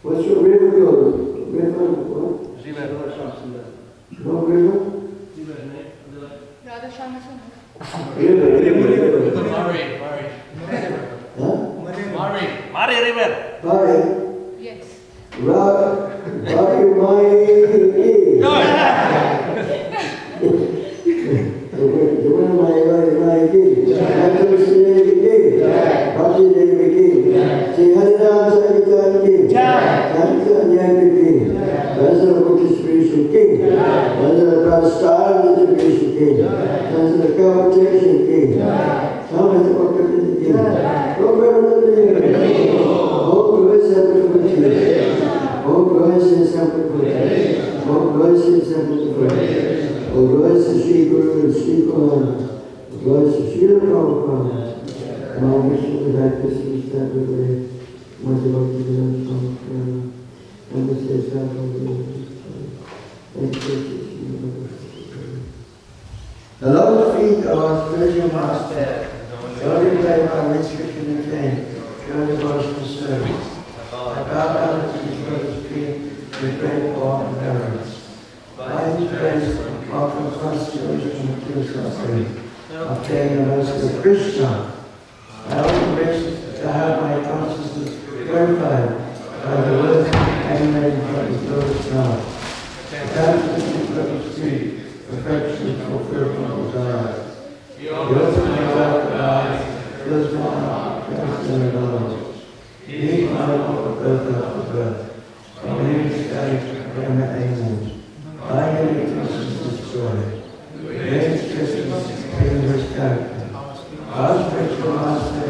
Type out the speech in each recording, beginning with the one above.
What's your river called? River what? No river? Mari River. Mari? Yes. Mari The Lord's feet of our spiritual master, guided by our ISKCON Adelaide, during the gospel service. I bow down to his brother's feet with great awe and reverence. By his grace, our constitution and true suffering, obtain the mercy of Krishna. I also wish to have my consciousness purified by the words emanating from his Lord's mouth. The consciousness of his feet, perfection fulfilled from desire. He opens my dark eyes, fills my heart, Christ and knowledge. He is my Lord, birth after birth. From him is amen. I am the Christian's destroyed. Grace Christmas, in his character. Our spiritual master,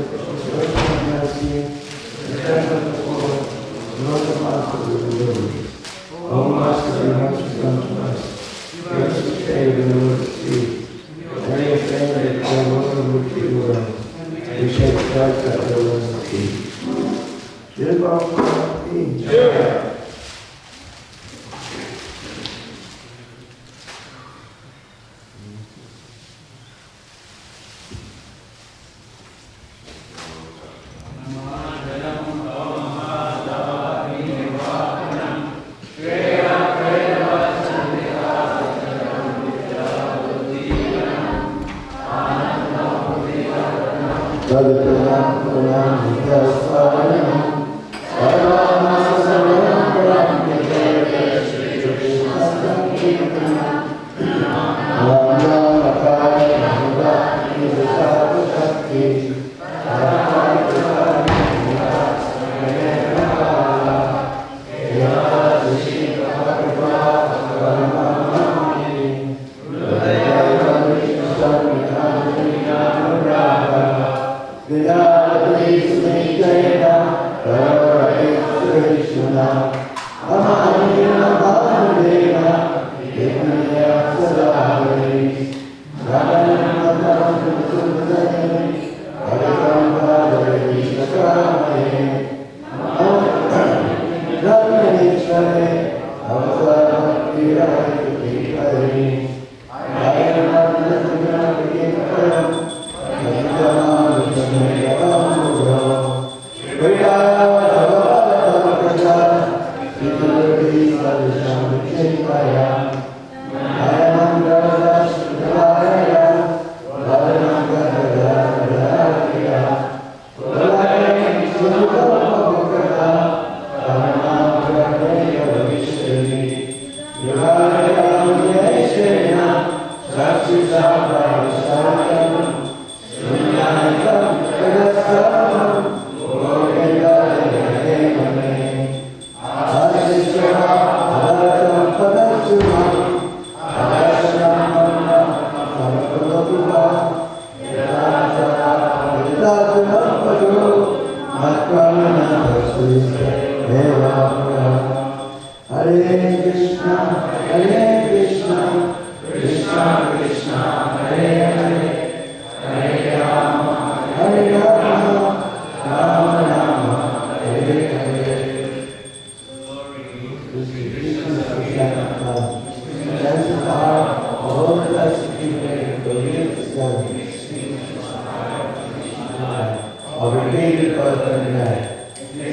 Lord of mercy, the friend of the poor, Lord of master of the world. O Master, be merciful unto us. Grace to save the Lord's feet. Any offended by one which we were, we shall Christ at the Lord's feet. Give our feet.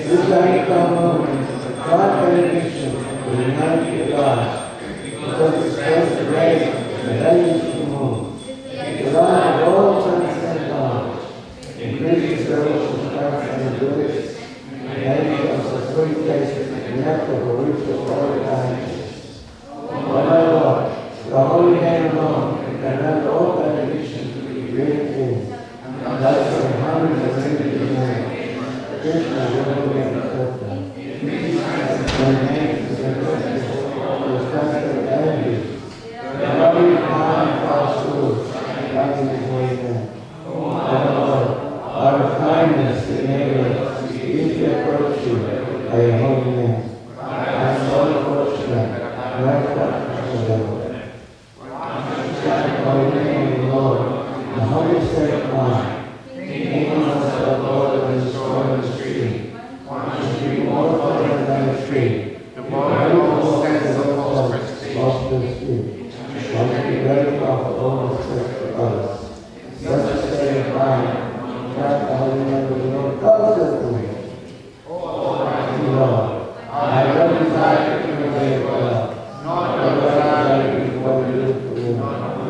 This lifetime moment, God benediction will unite your lives. Because it stands to raise the values to move. The light of all transcend knowledge. Increases devotion, strength, and endurance. Angels of three places, ineffable, reach of all kindness. O my Lord, the holy name alone can render all benediction to be great things. And that's the harmony of the name. Krishna will be accepted. My name is the constant envy. The loving mind falls through, loving before you. O Lord, out of kindness, enable us to each approach you by your holy name. I am so fortunate, right up to the holy name of the Lord, the holy state of mind, making us the Lord of the soil and the tree, wants to be more important than a tree. The Lord stands of prosperity, wants to be ready to offer all the things to others. Such a state of mind, grant the holy name of the Lord. God says to me, Almighty Lord, I don't desire to be made well, nor do I desire to be what you do for you.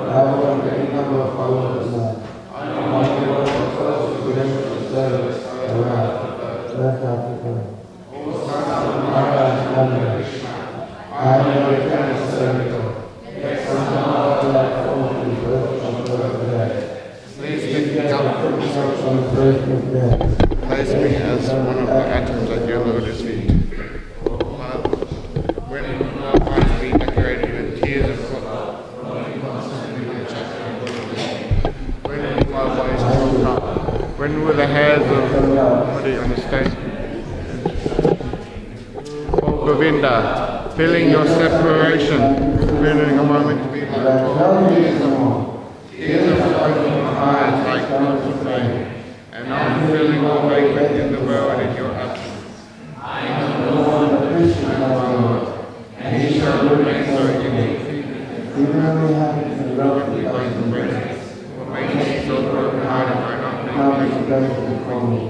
I want any number of followers now. I want to work close to them to service around. Let's have to go. O Son of Mahavishnu, I am your eternal servant. Yet somehow that falls to birth from birth to death. Please take me up from the first of death. Place me as one of the atoms at your lotus feet. When I be decorated with tears of blood, when will my waist hold up? When will the hairs of body on the state? Oh Govinda, feeling your separation, feeling a moment to be my tears of broken eyes like clouds of rain, and I'm feeling all vacant in the world in your absence. I know no one but Krishna in the world, and he shall remain so unique. Even though we have to love the broken bracelets, what makes me so broken-hearted by not being for me.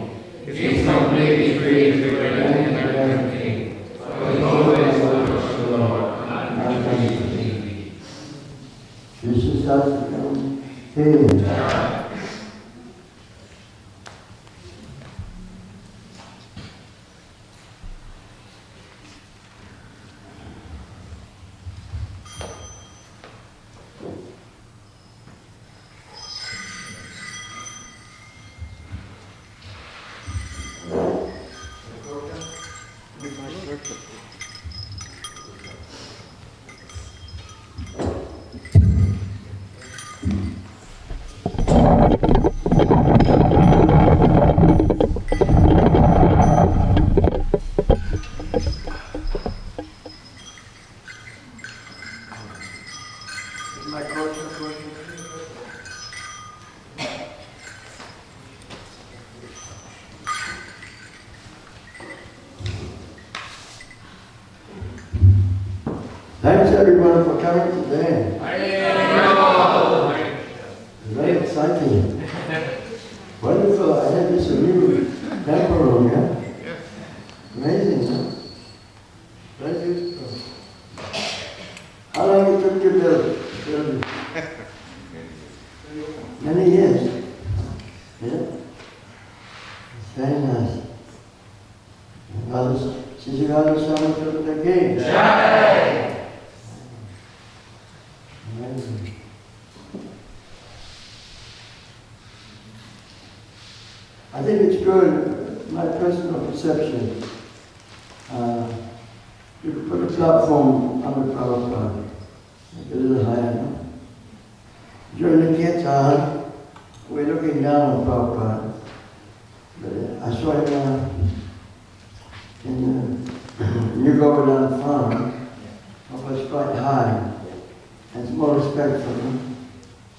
He's not maybe free to do anything and everything, but he always looks to the Lord, and I'm ready to see. This is how to come. Hey. Thanks everyone for coming today. Very exciting. Wonderful. I had this new temple room, yeah? Amazing, huh? Very beautiful. How long it took to build it? Many years. Yeah? It's very nice. Shishigala Swami took the king. I think it's good, my personal perception. You could put a platform on the Prabhupada, make it a little higher. No? During the kirtan, we're looking down on Prabhupada. But I saw him in the New Govardhan farm. It was quite high. And it's more respectful. No?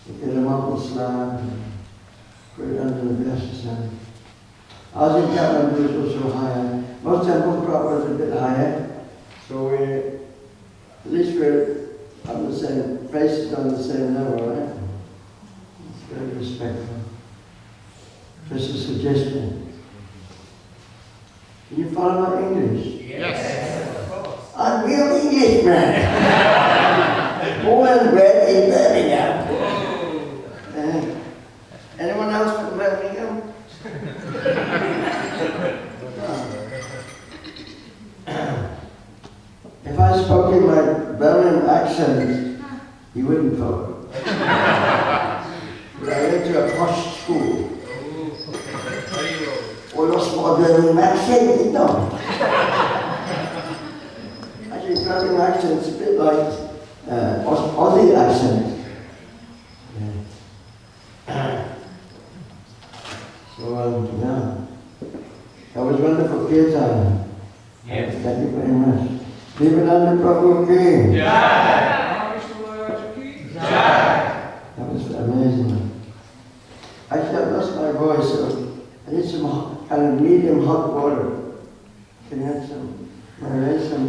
You get him up and slab, put it under the vest and I was in Kathmandu, it was so high. Most temples Prabhupada is a bit higher. So at least we're on the same, faces on the same level, right? It's very respectful. Just a suggestion. Can you follow my English? Yes. I'm real Englishman. Born and bred in Birmingham. Anyone else from Birmingham? If I spoke in my Birmingham accent, you wouldn't follow. But I went to a posh school. I lost my Birmingham accent, didn't I? Actually, Birmingham accent's a bit like Aussie accent. So, yeah. That was wonderful playtime. Yes. Thank you very much. Leave it on the Prabhu King. Jai. That was amazing. Actually, I've lost my voice, so I need some kind of medium hot water. Can you have some, raise some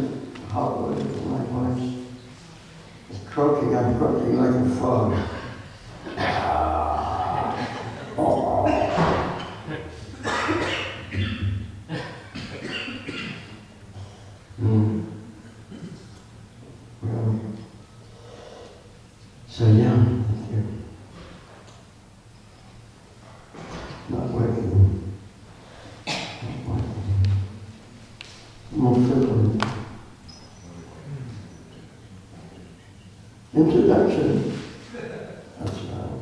hot water for my voice? It's croaking, I'm croaking like a frog. So yeah, thank you. Not working. Not working. More fiddling. Introduction. That's right.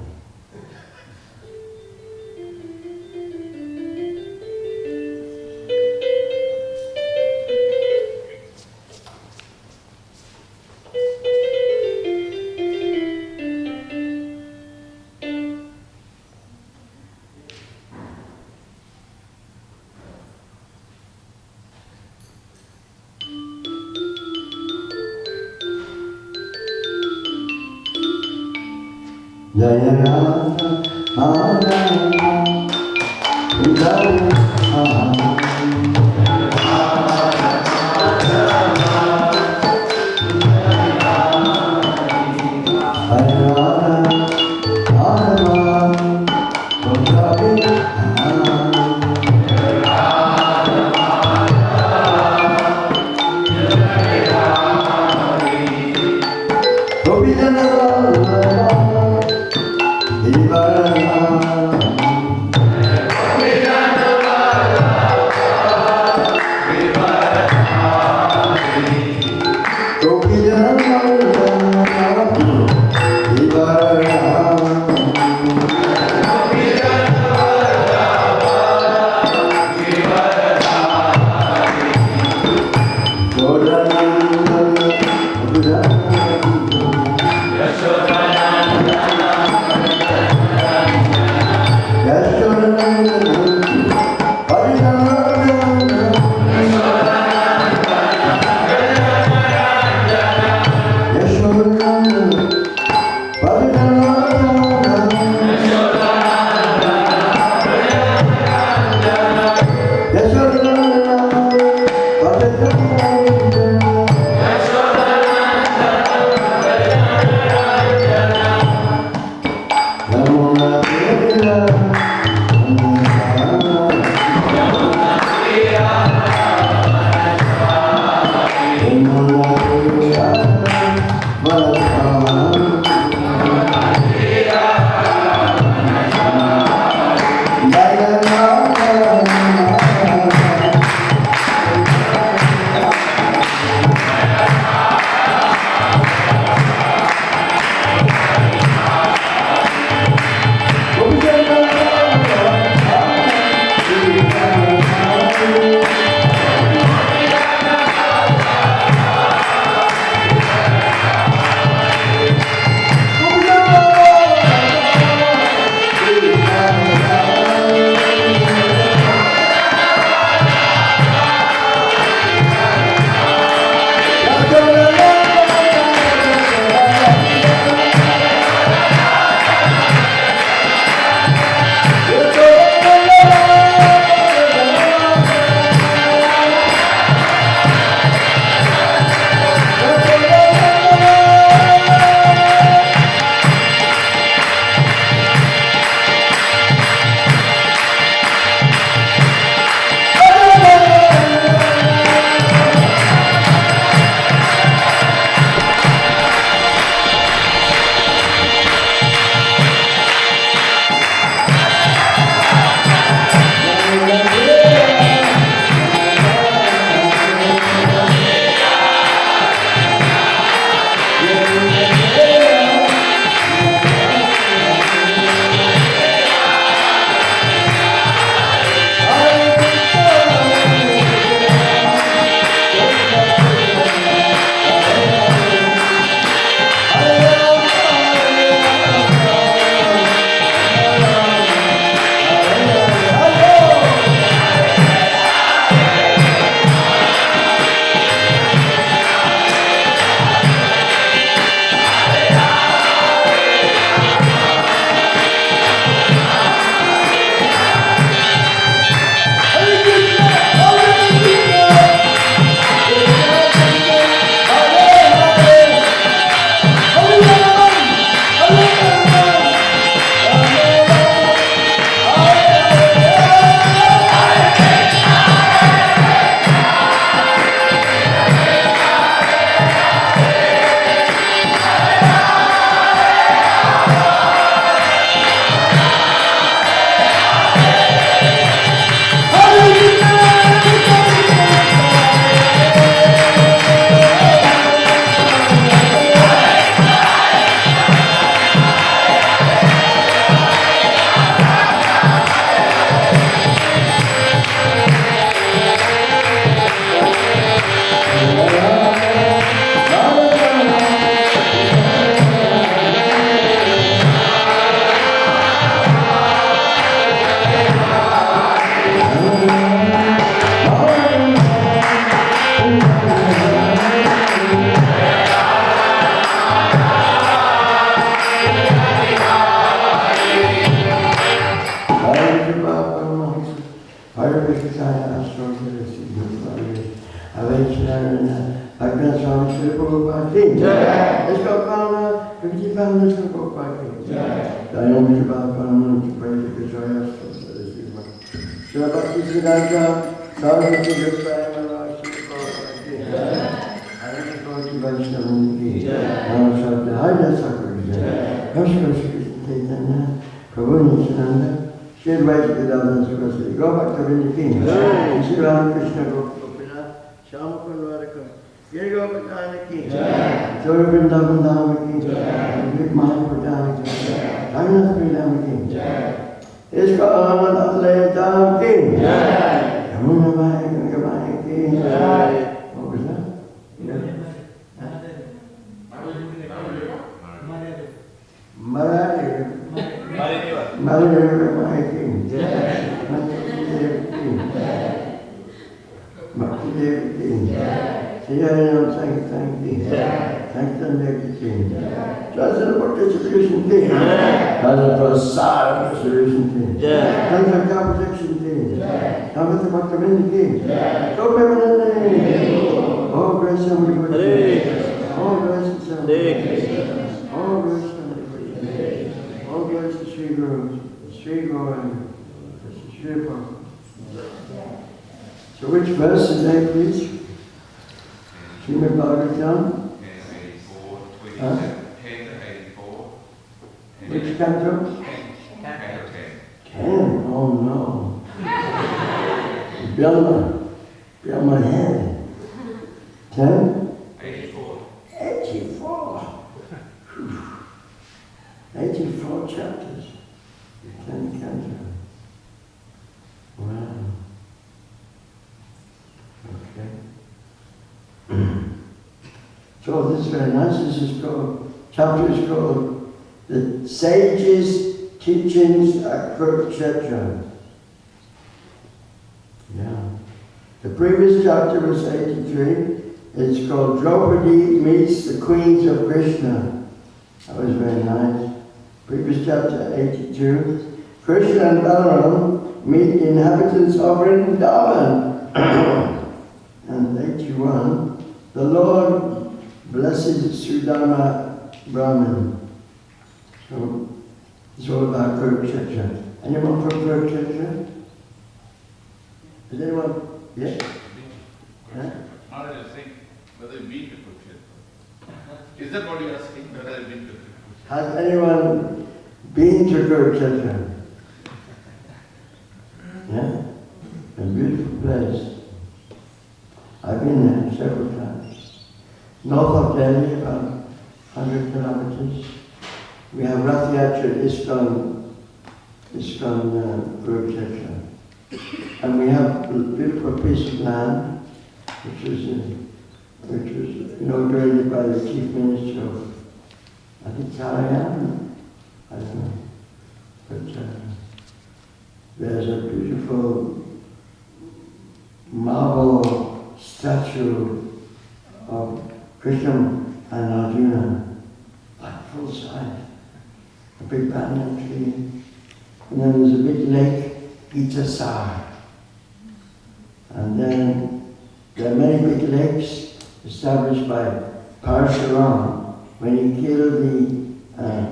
Jaya Radha Madhava Mahavishnu, Bhagwan Swami Sri Prabhupada King. ISKCON Temple, Sri Prabhupada King. Dayam Vishwabhakam, Praise Vishwaya, Sri Bhakti Siddhanta, Sarvati Goswami Maharaj, Sri Prabhupada King. Ananta Vaishnava King. Namaskar, Hare Sakura Jai. Namaskar, Shri Chaitanya, Prabhu Nityananda, Shri Advaita Gadadhara Saraswati, Gopakta King. Shri Ramakrishna Gopinath, Shyama Kundarakam, Giri Gopakana King. Jaya Vrindavan Dhama King. Vik Mahapradana King. Raghunath Pradama King. ISKCON Adelaide Dham King. Yamuna Maya Ganga King. What was that? Mother Maya King. Bhakti Devi King. Siyaram Sankirtan King. Sankirtan Devi King. Jasa Participation King. Jasa Prasad Restoration King. Jasa Protection King. Jasa Bhaktivinoda King. So permanent. All grace and liberty. All grace and salvation. All grace and liberty. All grace to Sri Guru. Sri Guru. Sri Prabhupada. So which verse today, please? Srimad Bhagavatam? 10:84, 10:84. Which canto? 10. 10? Oh no. Beyond my head. 10? 84. 84. 84 chapters. 10 canto. Wow. Okay. So this is very nice. This is called, chapter is called The Sage's Teachings at Kurukshetra. Yeah. The previous chapter was 83. It's called Draupadi Meets the Queens of Krishna. That was very nice. Previous chapter 82. Krishna and Balaram meet the inhabitants of Vrindavan. And 81, the Lord blesses Sudama Brahman. So it's all about Kurukshetra. Anyone from Kurukshetra? Is anyone? Yes? Huh? Not I think whether you've been to Kurukshetra. Is that what you're asking? Whether I've been to Kurukshetra? Has anyone been to Gurupuja? Yeah? A beautiful place. I've been there several times. North of Delhi, about 100 kilometers. We have Rath Yatra ISKCON Gurupuja. And we have a beautiful piece of land, which was inaugurated by the Chief Minister of, I think, Thailand. I don't know. But there's a beautiful marble statue of Krishna and Arjuna, like full size. A big banyan tree. And then there's a big lake, Itasar. And then there are many big lakes established by Parshuram when he killed the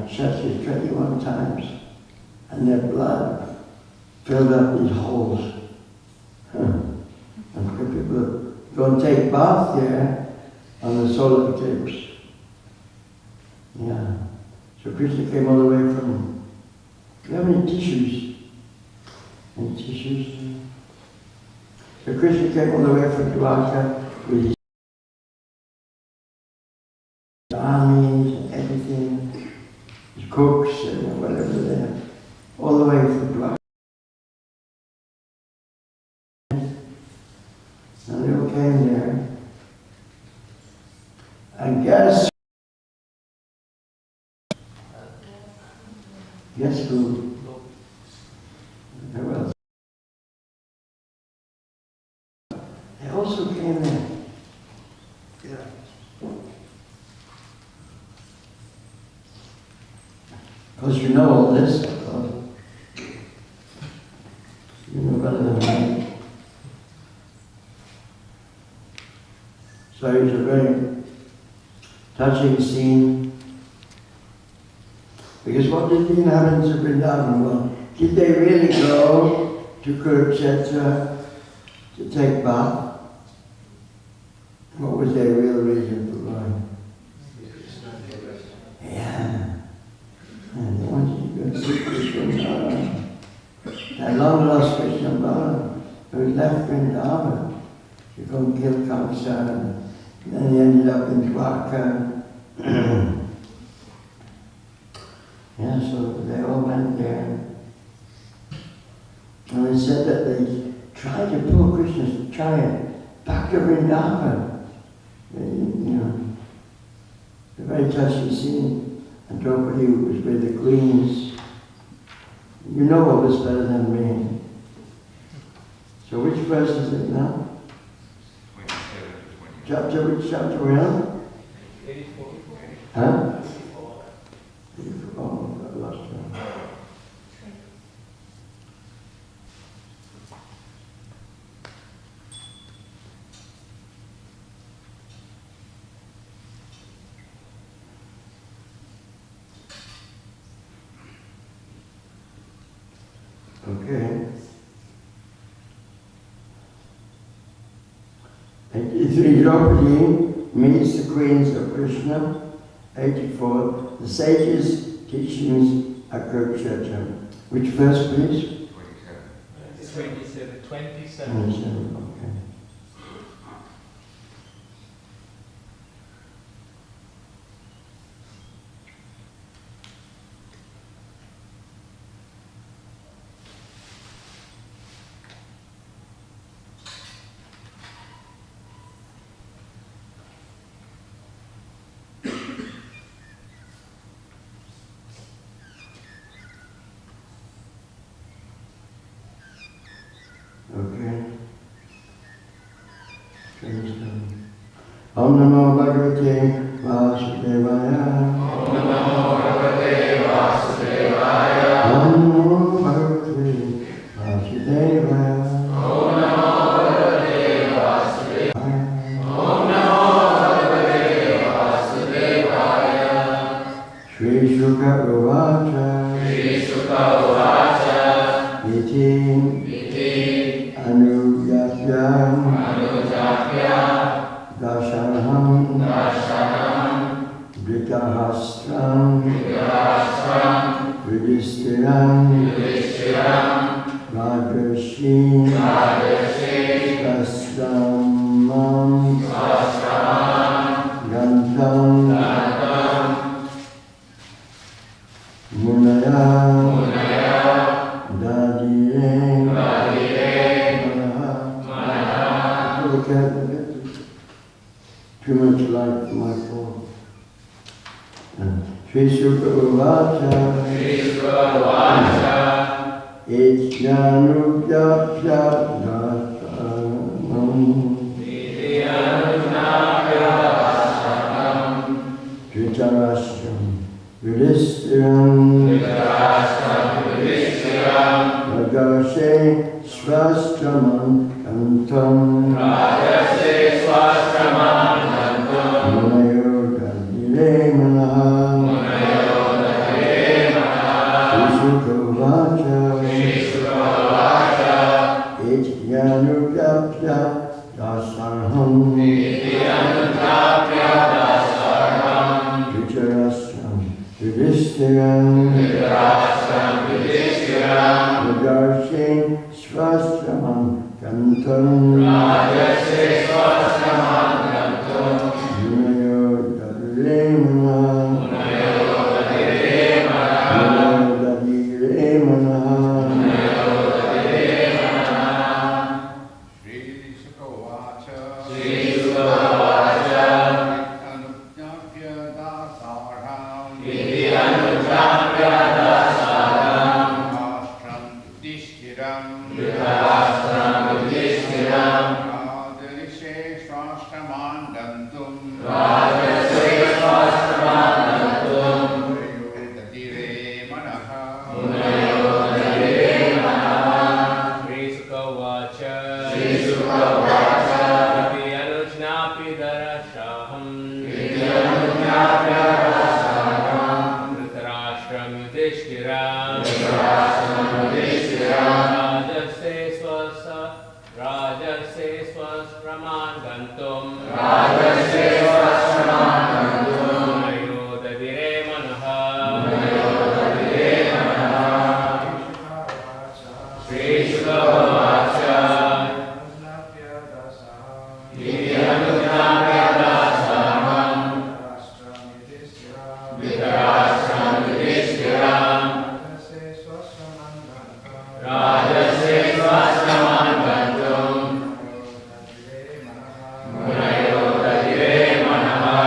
Kshatriyas 21 times, and their blood filled up these holes. And people go and take bath there on the solar eclipse. Yeah. So Krishna came all the way from, do you have any tissues? Any tissues? So Krishna came all the way from Dwarka with his armies and everything, his cooks and whatever there, all the way from Dwarka. And they all came there. And guess who? Who else? They also came there. Yeah. Because you know all this, you know better than me. So it was a very touching scene. Because what did the inhabitants of Vrindavan want? Did they really go to Kurukshetra to take bath? What was their real reason for going? Yeah. And they wanted to go see Krishna Balaram. That long lost Krishna Balaram who left Vrindavan to go and kill Kamsa, and then he ended up in Dwarka. Yeah, so they all went there. And they said that they tried to pull Krishna's chariot back to Vrindavan. You know, a very touching scene. And Draupadi was with the queens. You know all this better than me. So which verse is it now? 27 to 20. Chapter, which chapter we're on? 84. Huh? Oh, I lost it. Okay. 83, Draupadi meets the queens of Krishna. 84, the sages' teachings at Kurukshetra. Which verse, please? 27. 27. 27, okay. Okay. Om Namo Bhagavate Vasudevaya. Om Namo Bhagavate Vasudevaya. Om Namo Bhagavate Vasudevaya. Om Namo Bhagavate Vasudevaya. Om Namo Bhagavate Vasudevaya. Shri Shuka Uvacha. Shri Sukha Uvacha. Iti. Anujapya. Dashanam. Dritahastram. Yudhistiram. Rajarshi. Sastramam. Gantam. Munaya. Dadire. Too much light for my form. Shri Sukha Uvacha. Ijnanujapya dasanam. Dhritarashtam. Yudhistiram. Rajarshe Swastramam Kantam. Munayo Dadire Manaha. Shuka Uvacha. Ijnanujapya dasanam. Dhritarashtam. Yudhistiram. Rajarshe Swastramam Kantam. Munayo Dadire Manaha. Shri Sukha Uvacha. Anujapya dasarham. Ashram Yudhishtiram. Rajarishe Swashtraman Dantum. Munayo Dadire Manaha. Shri Sukha Vacha. Iti Anujnapi Dara. gantum Rajase Swashraman gantum Munayo Dadire Manaha Munayo Dadire Manaha Shri Shukavacha Iti Anujnapya Dasaham Vitarashram Yudhishtiram Rajase Swashraman gantum Munayo Dadire Manaha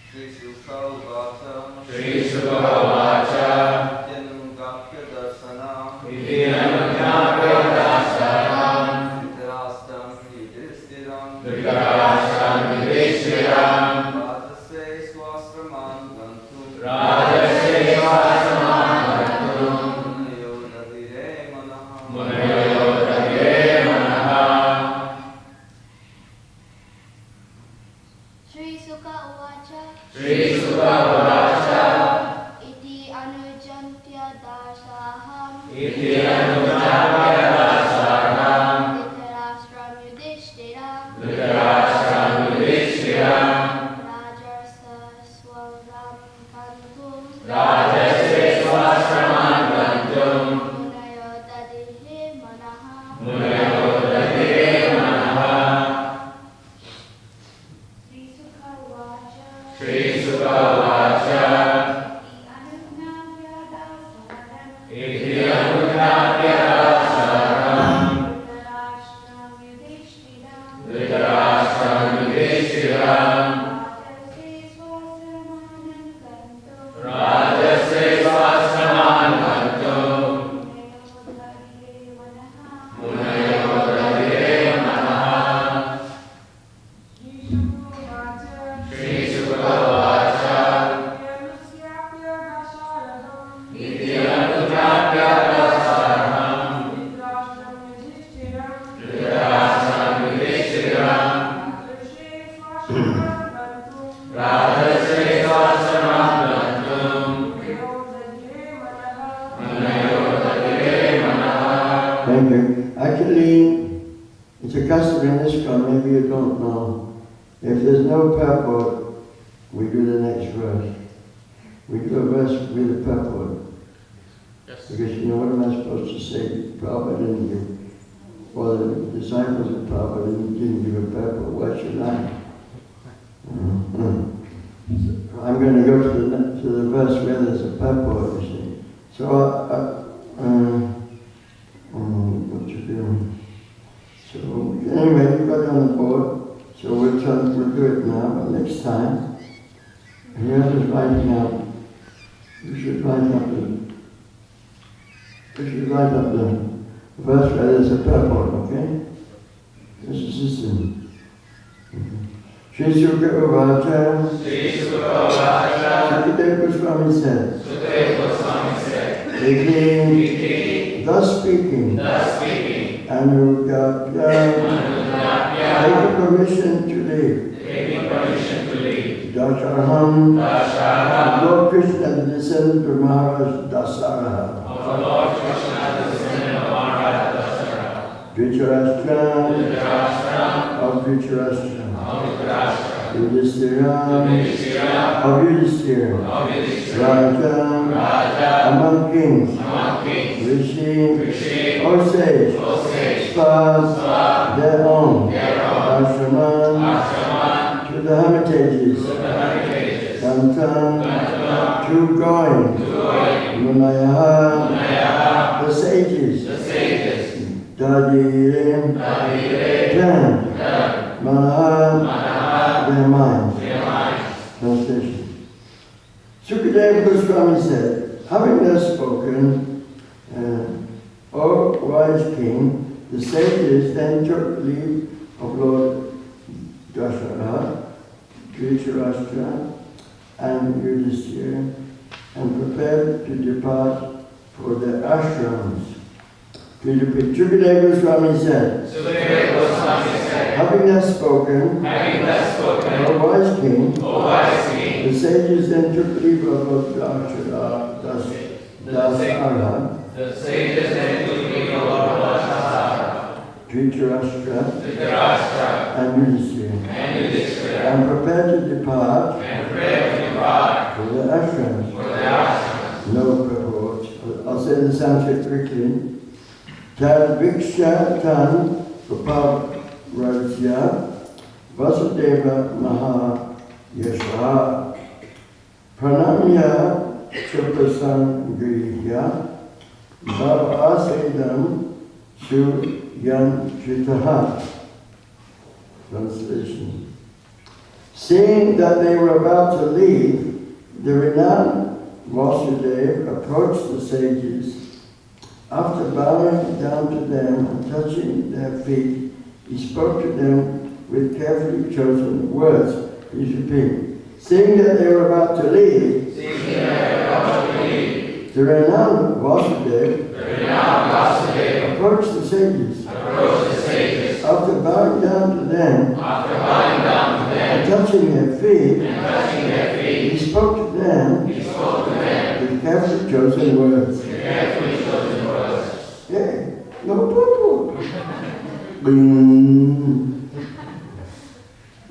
Shri Shukavacha Shri Shukavacha Janugapya Dasanam Iti Anujnapya Dasaham Vitarashram Yudhishtiram Vitarashram Yudhishtiram Rajase Swashraman gantum Rajase Swashraman gantum Munayo Dadire Manaha Munayo Dadire Manaha Shri Sukha Uvacha Shri Shukavacha Iti Anujantya Dasaham Iti Anujnapya Dasaham Vitarashram Yudhishtiram Vitarashram Yudhishtiram Rajasa Swam Kantum Rajase Swashraman gantum Munayo Dadihe Manaha Munayo Dadire Manaha Shri Sukha Uvacha Shri Shukavacha Iti Anujantya Dasaham Iti Anujnapya Dasaham Vitarashram Yudhishtiram Vitarashram Yudhishtiram Rajase Swashraman Kantum Rajase Swashraman gantum Munayo Dadire Manaha Shri Shukavacha Iti Anujnapya Dasaham Vitarashram Yudhishtiram Rajase Swashraman gantum Munayo Dadire Manaha Thank you. Actually, it's a custom in ISKCON, maybe you don't know. If there's no purport, we do the next verse. We do a verse with a purport. Because you know, what am I supposed to say? Prabhupada didn't give, or the disciples of Prabhupada didn't give a purport. Why should I? I'm going to go to the verse where there's a purport, you see. So, what you doing? So anyway, we got on the board. So we'll do it now, but next time, whoever's writing out, you should write up the verse where there's a purport, okay? This is the system. Shri Sukha Uvacha, Shri Shukavacha Sukadeva Goswami said, Sukadeva Goswami said Speaking, thus speaking, Anugapya, taking permission to leave. Dasharaham, Lord Krishna, the descendant of Maharaj Dasaraha. Dhritarashtra, of Dhritarashtra. Yudhishthira, of Yudhishthira. Raja, among kings. Ruci, or sage. Svas, their own. Ashraman, to the hermitages. Gantam, to going. Munayaha, the sages. Dadirim, ten. Manaha, their minds. Translation. Sukadeva Goswami said, having thus spoken, O wise king, the sages then took leave of Lord Dasaraha, Dhritarashtra, and Yudhishthira, and prepared to depart for their ashrams. Sukadeva Goswami said, having thus spoken, O wise king, the sages then took leave of Lord Dasaraha, The sages then took leave of Lord Dasaraha, Dhritarashtra, and Yudhishthira, and prepared to depart for the ashrams. No purport. I'll say the Sanskrit quickly. Tad Viksha Tan Upavrajya Vasudeva Maha Yasha Pranamya Chupasan Grihya Bhavasedam Suyan Chitaha. Translation. Seeing that they were about to leave, the renowned Vasudeva approached the sages. After bowing down to them and touching their feet, he spoke to them with carefully chosen words. Please repeat. Seeing that they were about to leave, the renowned Vasudeva approached the sages. After bowing down to them and touching their feet, he spoke to them with carefully chosen words. Yeah, no problem.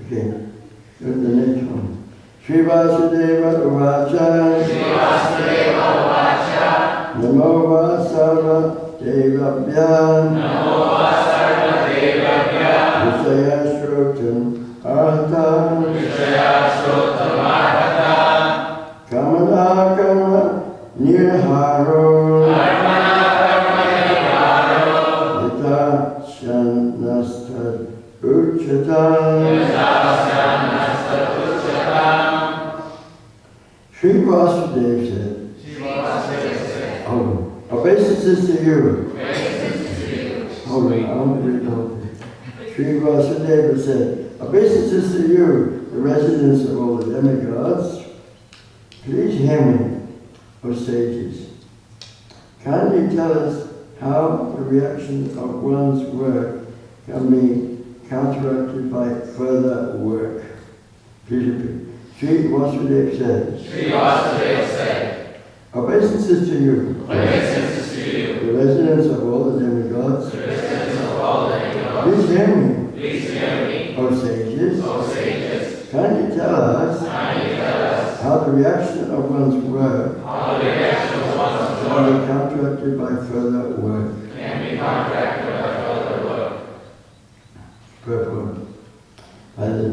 Okay, go to the next one. Shri Vasudeva Uvacha Namo Vasava Devabhyam Vishaya Shrotam Arhatam Kamana Karma Nirharo Yata Shanastad Uchatam Sri Vasudeva said, obeisances to you. Hold on, I want to read the whole thing. Sri Vasudeva said, obeisances to you, the residents of all the demigods. Please hear me, O sages. Kindly tell us how the reaction of one's work can be counteracted by further work. Please repeat. Sri Vasudeva said, obeisances to you, the residents of all the demigods. Please hear me, O sages. Kindly tell us how the reaction of one's work can be counteracted by further work. Purport. By the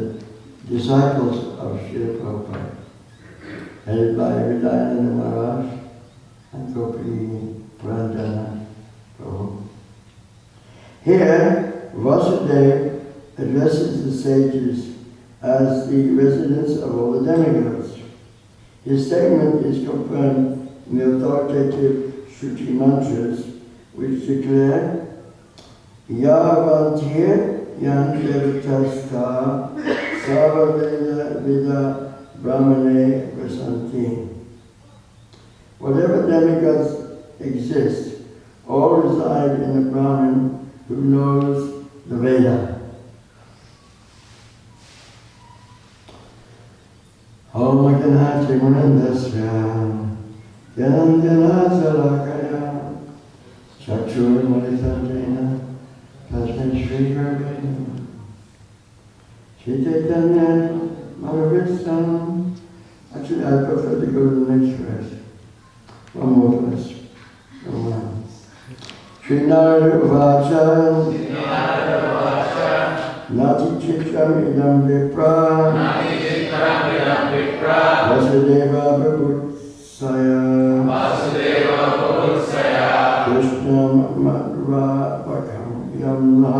disciples of Srila Prabhupada, headed by Vidayananda Maharaj and Gopi Purandana Prabhu. Here, Vasudeva addresses the sages as the residents of all the demigods. His statement is confirmed in the authoritative Shruti mantras, which declare Yavantir Yan Devitasta Sava Vida Brahmane Vasanti. Whatever demigods exist, all reside in a Brahmin who knows the Veda. Om Ganati Munandasya Yanandana Salakaya Chakshur Malitandena Tasman Shri Gurvena Shri Chaitanya Mahavishnu. Actually, I prefer to go to the next verse. One more verse. Shri Narada Vacha Nati Chitram Idam Vipra Vasudeva Bhutsaya Krishna Madhva Vakam Yamna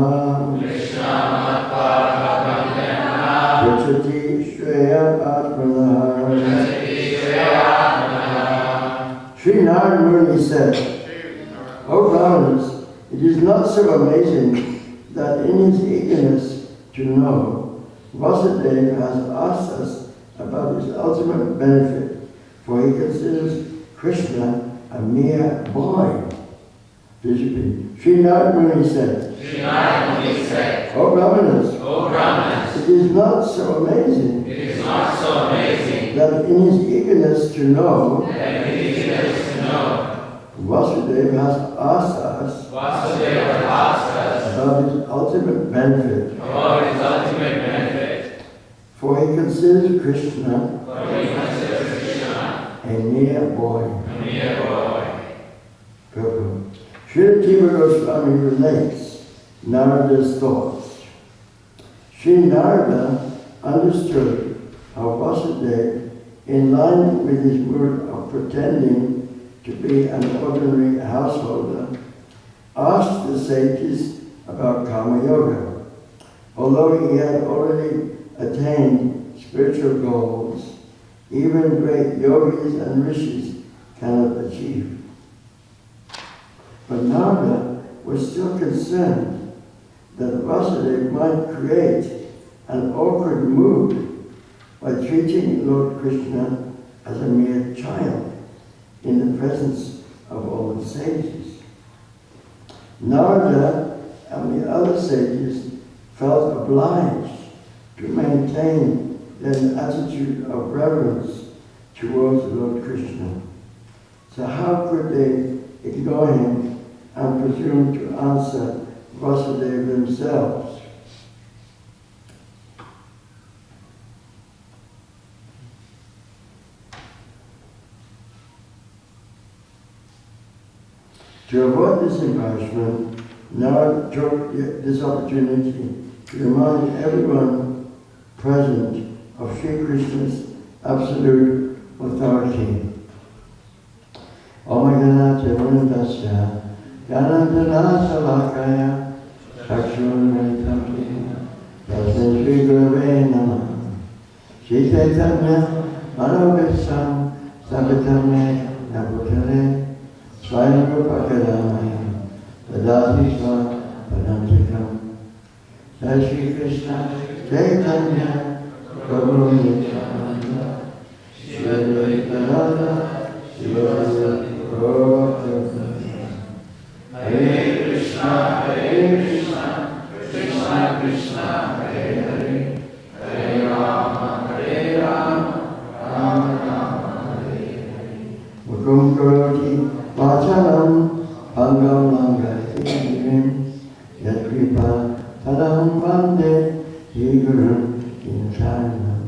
Vichati Shreya Atmana. Sri Narada Muni said, O Brahmanas, it is not so amazing that in his eagerness to know, Vasudeva has asked us about his ultimate benefit, for he considers Krishna a mere boy. Sri Narada Muni said, O Brahmanas, it is not so amazing that in his eagerness to know, Vasudeva has asked us about his ultimate benefit. For he considers Krishna a mere boy. Purport. Srila Jiva Goswami relates Narada's thoughts. Sri Narada understood how Vasudeva, in line with his mood of pretending to be an ordinary householder, asked the sages about Karma Yoga. Although he had already attained spiritual goals, even great yogis and rishis cannot achieve. But Narada was still concerned that Vasudeva might create an awkward mood by treating Lord Krishna as a mere child in the presence of all the sages. Narada and the other sages felt obliged to maintain an attitude of reverence towards Lord Krishna. So how could they ignore him and presume to answer Vasudeva themselves? To avoid this embarrassment, Narada took this opportunity to remind everyone present of Sri Krishna's absolute authority. Om Ganate Vanadasya Ganatana Salakaya Chakshurmaitamtina Tasmin Sri Gurave Namah Shri Chaitanya Mahavishnu Savitamne Navutale Swami Rupakaraya Tadati Sva Padantikam Jai Shri Krishna Chaitanya Prabhu Nityananda Shri Advaita Radha Shivasa Prabhupada Hare Krishna Krishna Krishna Hare Hare Hare Rama Rama Rama Hare Hare Mukum Karoti Vacharam Bhangam Langaitim Yat Kripa Tadam Vande Ye Guru Kincharanam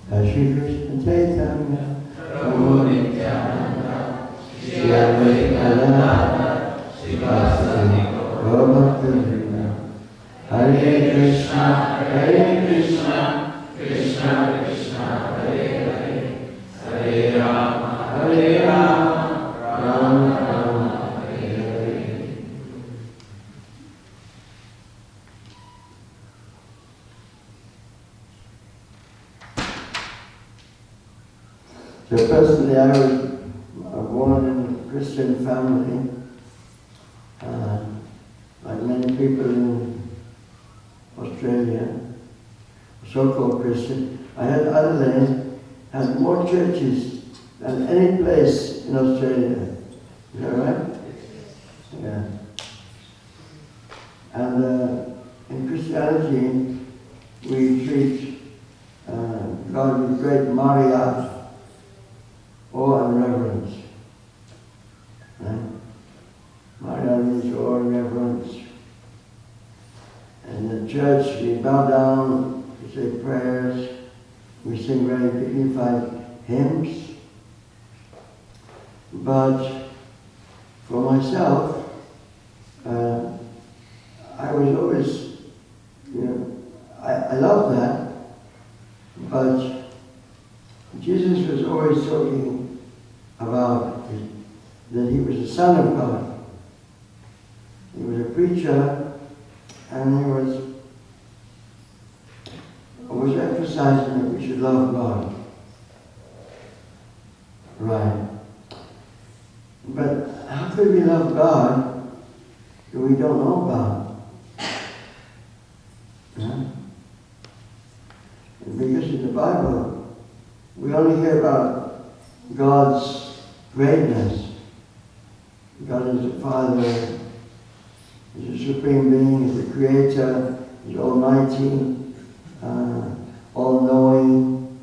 Shri Krishna Chaitanya Prabhu Nityananda Shri Advaita Radha Shivasani Gaurabhakta Hare Krishna Krishna Krishna Hare Hare Hare Rama Rama Rama Hare Hare. So personally, I was born in a Christian family, like many people in Australia, so-called Christian. I had Adelaide had more churches than any place in Australia. Is that right? Yeah. And in Christianity, we treat God with great mariyat, awe and reverence. Right? Mariyat means awe and reverence. In the church, we bow down, we say prayers, we sing very dignified hymns. But for myself, I was always, I love that, but Jesus was always talking about that he was the Son of God. He was a preacher, and he was always emphasizing that we should love God. Right. But how could we love God if we don't know God? Yeah? Because in the Bible, we only hear about God's greatness. God is the Father, He's the Supreme Being, He's the Creator, He's Almighty, all-knowing,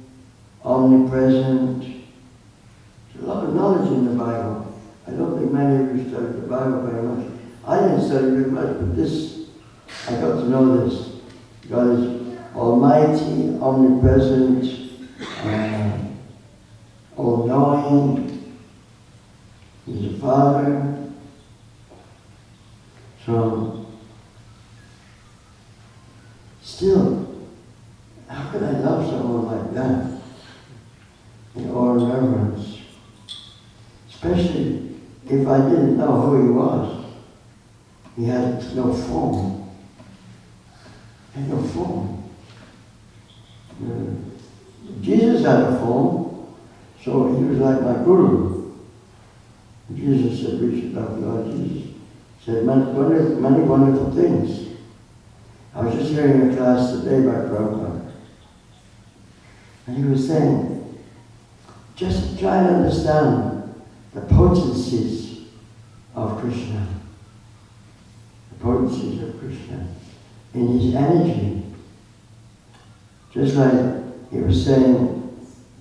omnipresent. There's a lot of knowledge in the Bible. I don't think many Bible very much. I didn't study very much, but this, I got to know this. God is almighty, omnipresent, all-knowing. He's a Father. So, still, how could I love someone like that? In all reverence. Especially if I didn't know who he was. He had no form. He had no form. Jesus had a form, so he was like my guru. Jesus said, we should love God. Jesus said many wonderful things. I was just hearing a class today by Prabhupada. And he was saying, just try and understand the potencies of Krishna. The potencies of Krishna in his energy. Just like he was saying,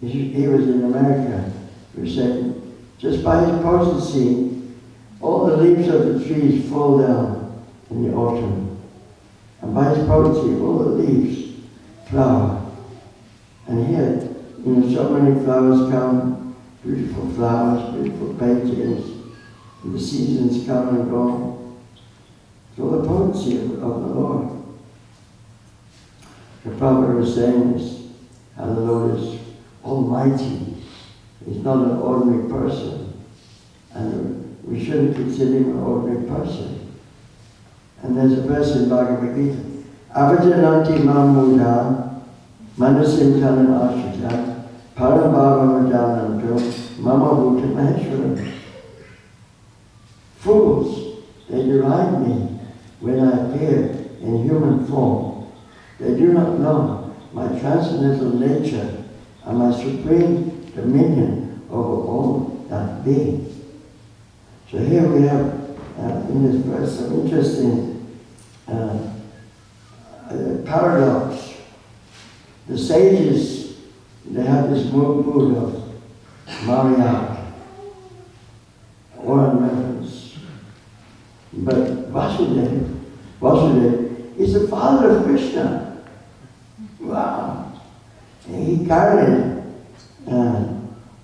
he was in America, he was saying, just by his potency, all the leaves of the trees fall down in the autumn. And by his potency, all the leaves flower. And here, so many flowers come, beautiful flowers, beautiful paintings, and the seasons come and go. It's all the potency of the Lord. The Prophet was saying this, how the Lord is almighty. He's not an ordinary person. And we shouldn't consider him an ordinary person. And there's a verse in Bhagavad Gita, Avajananti Mamuda, Manasintanam Ashrita, Parambhava Majananto, Mama Bhuta Maheshwaram. Fools, they deride me when I appear in human form. They do not know my transcendental nature and my supreme dominion over all that being. So here we have, in this verse, some interesting paradox. The sages, they have this mood of Mariya, or reverence. But Vasudeva is the father of Krishna. Wow. And he carried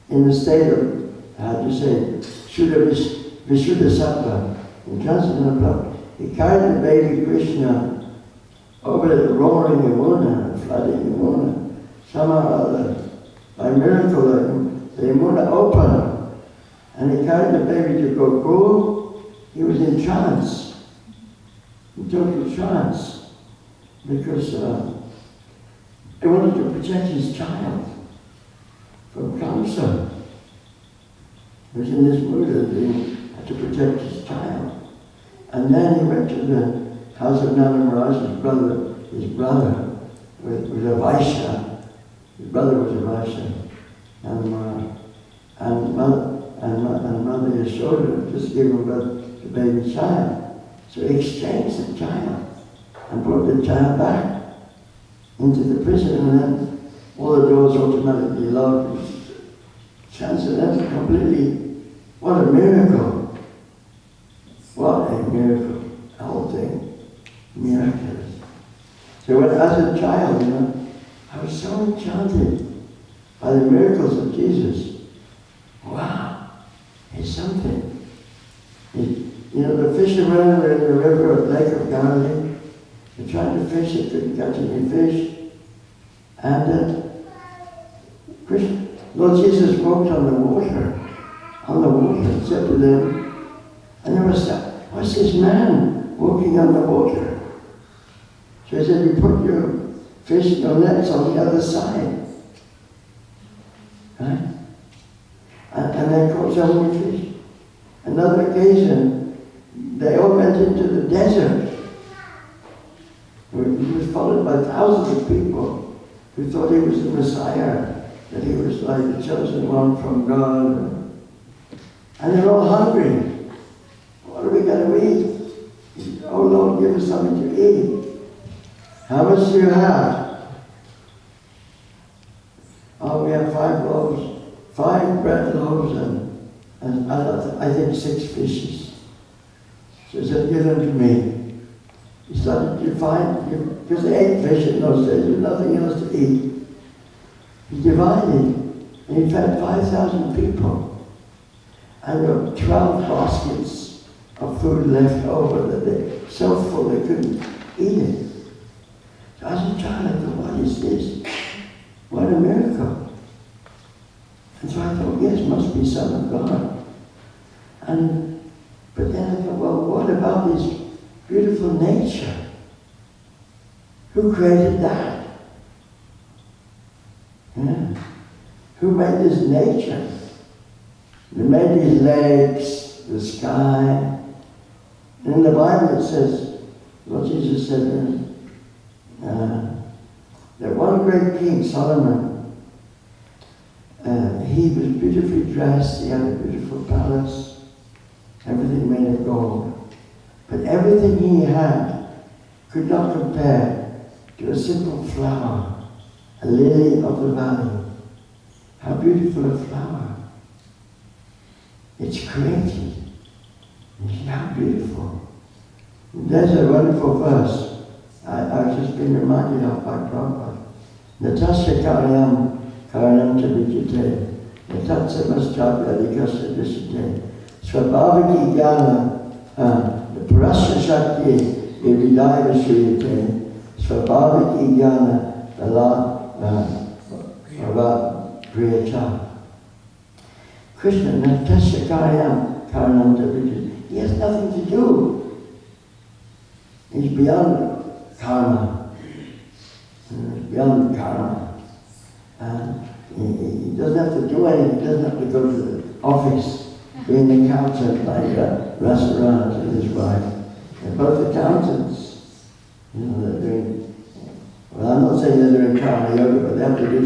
in the state of, how do you say, Vishuddha Sattva, in transcendental blood. He carried the baby Krishna over the roaring Yamuna, flooding Yamuna. Somehow or other, by miracle, the Yamuna opened, and he carried the baby to Gokul. He was in trance, in total trance, because he wanted to protect his child from cancer. He was in this mood of he had to protect his child. And then he went to the house of Nanda Maharaj, his brother was a Vaishya. His brother was a Vaishya, Nanda Maharaj. And Mother Yashoda just gave him birth to the baby child. So he exchanged the child and brought the child back into the prison, and then all the doors automatically locked. It was transcendental completely. What a miracle. What a miracle. The whole thing. Miraculous. So when, as a child, I was so enchanted by the miracles of Jesus. Wow. It's something. The fishermen were in the river of Lake of Galilee. They tried to fish, they couldn't catch any fish. And Lord Jesus walked on the water, and said to them, and there was what's this man walking on the water? So he said, you put your fish, your nets on the other side. Right? And they caught so many fish. Another occasion, they all went into the desert. He was followed by thousands of people who thought he was the Messiah, that he was like the chosen one from God. And they're all hungry. What are we going to eat? Oh Lord, give us something to eat. How much do you have? Oh, we have 5 loaves, 5 bread loaves, and I think 6 fishes. So he said, give them to me. He started to find, because they ate fish in those days, there was nothing else to eat. He divided, and he fed 5,000 people. And there were 12 baskets of food left over that they so full they couldn't eat it. So as a child, I thought, what is this? What a miracle. And so I thought, yes, must be Son of God. But then I thought, well, what about this beautiful nature? Who created that? Yeah. Who made this nature? He made these lakes, the sky. And in the Bible it says, what Jesus said, that one great king, Solomon, he was beautifully dressed, he had a beautiful palace, everything made of gold. But everything he had could not compare to a simple flower, a lily of the valley. How beautiful a flower. It's created. How beautiful. There's a wonderful verse I've just been reminded of by Prabhupada. Natasya karanam tabhijate, natatsa mastavyadikasya dishite, svabhavaki jnana, the parasya shakti iridaya shriyate, svabhavaki jnana, priyacha. Krishna, natasya karanam tabhijate, he has nothing to do. He's beyond karma. Beyond karma. He doesn't have to do anything. He doesn't have to go to the office, be an accountant like Restaurant with his wife. They're both accountants. You know, they're doing, well, I'm not saying they're doing karma yoga, but they have to do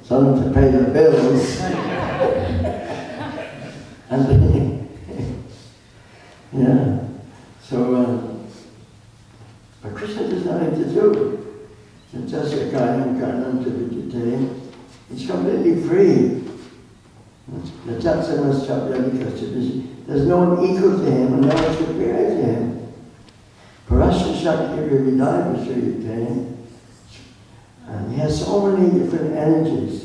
something to pay the bills. And yeah. So, but Krishna does nothing to do. He's completely free. There's no one equal to him and no one superior to him. Parasya Shakti Vividaya, and he has so many different energies.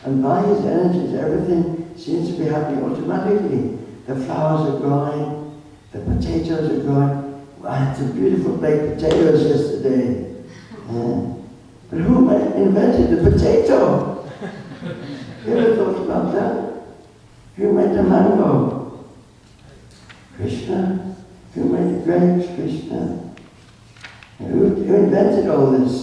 And by his energies, everything seems to be happening automatically. The flowers are growing, the potatoes are growing. I had some beautiful baked potatoes yesterday. But who invented the potato? You ever thought about that? Who made the mango? Krishna. Who made the grapes? Krishna. Who invented all this?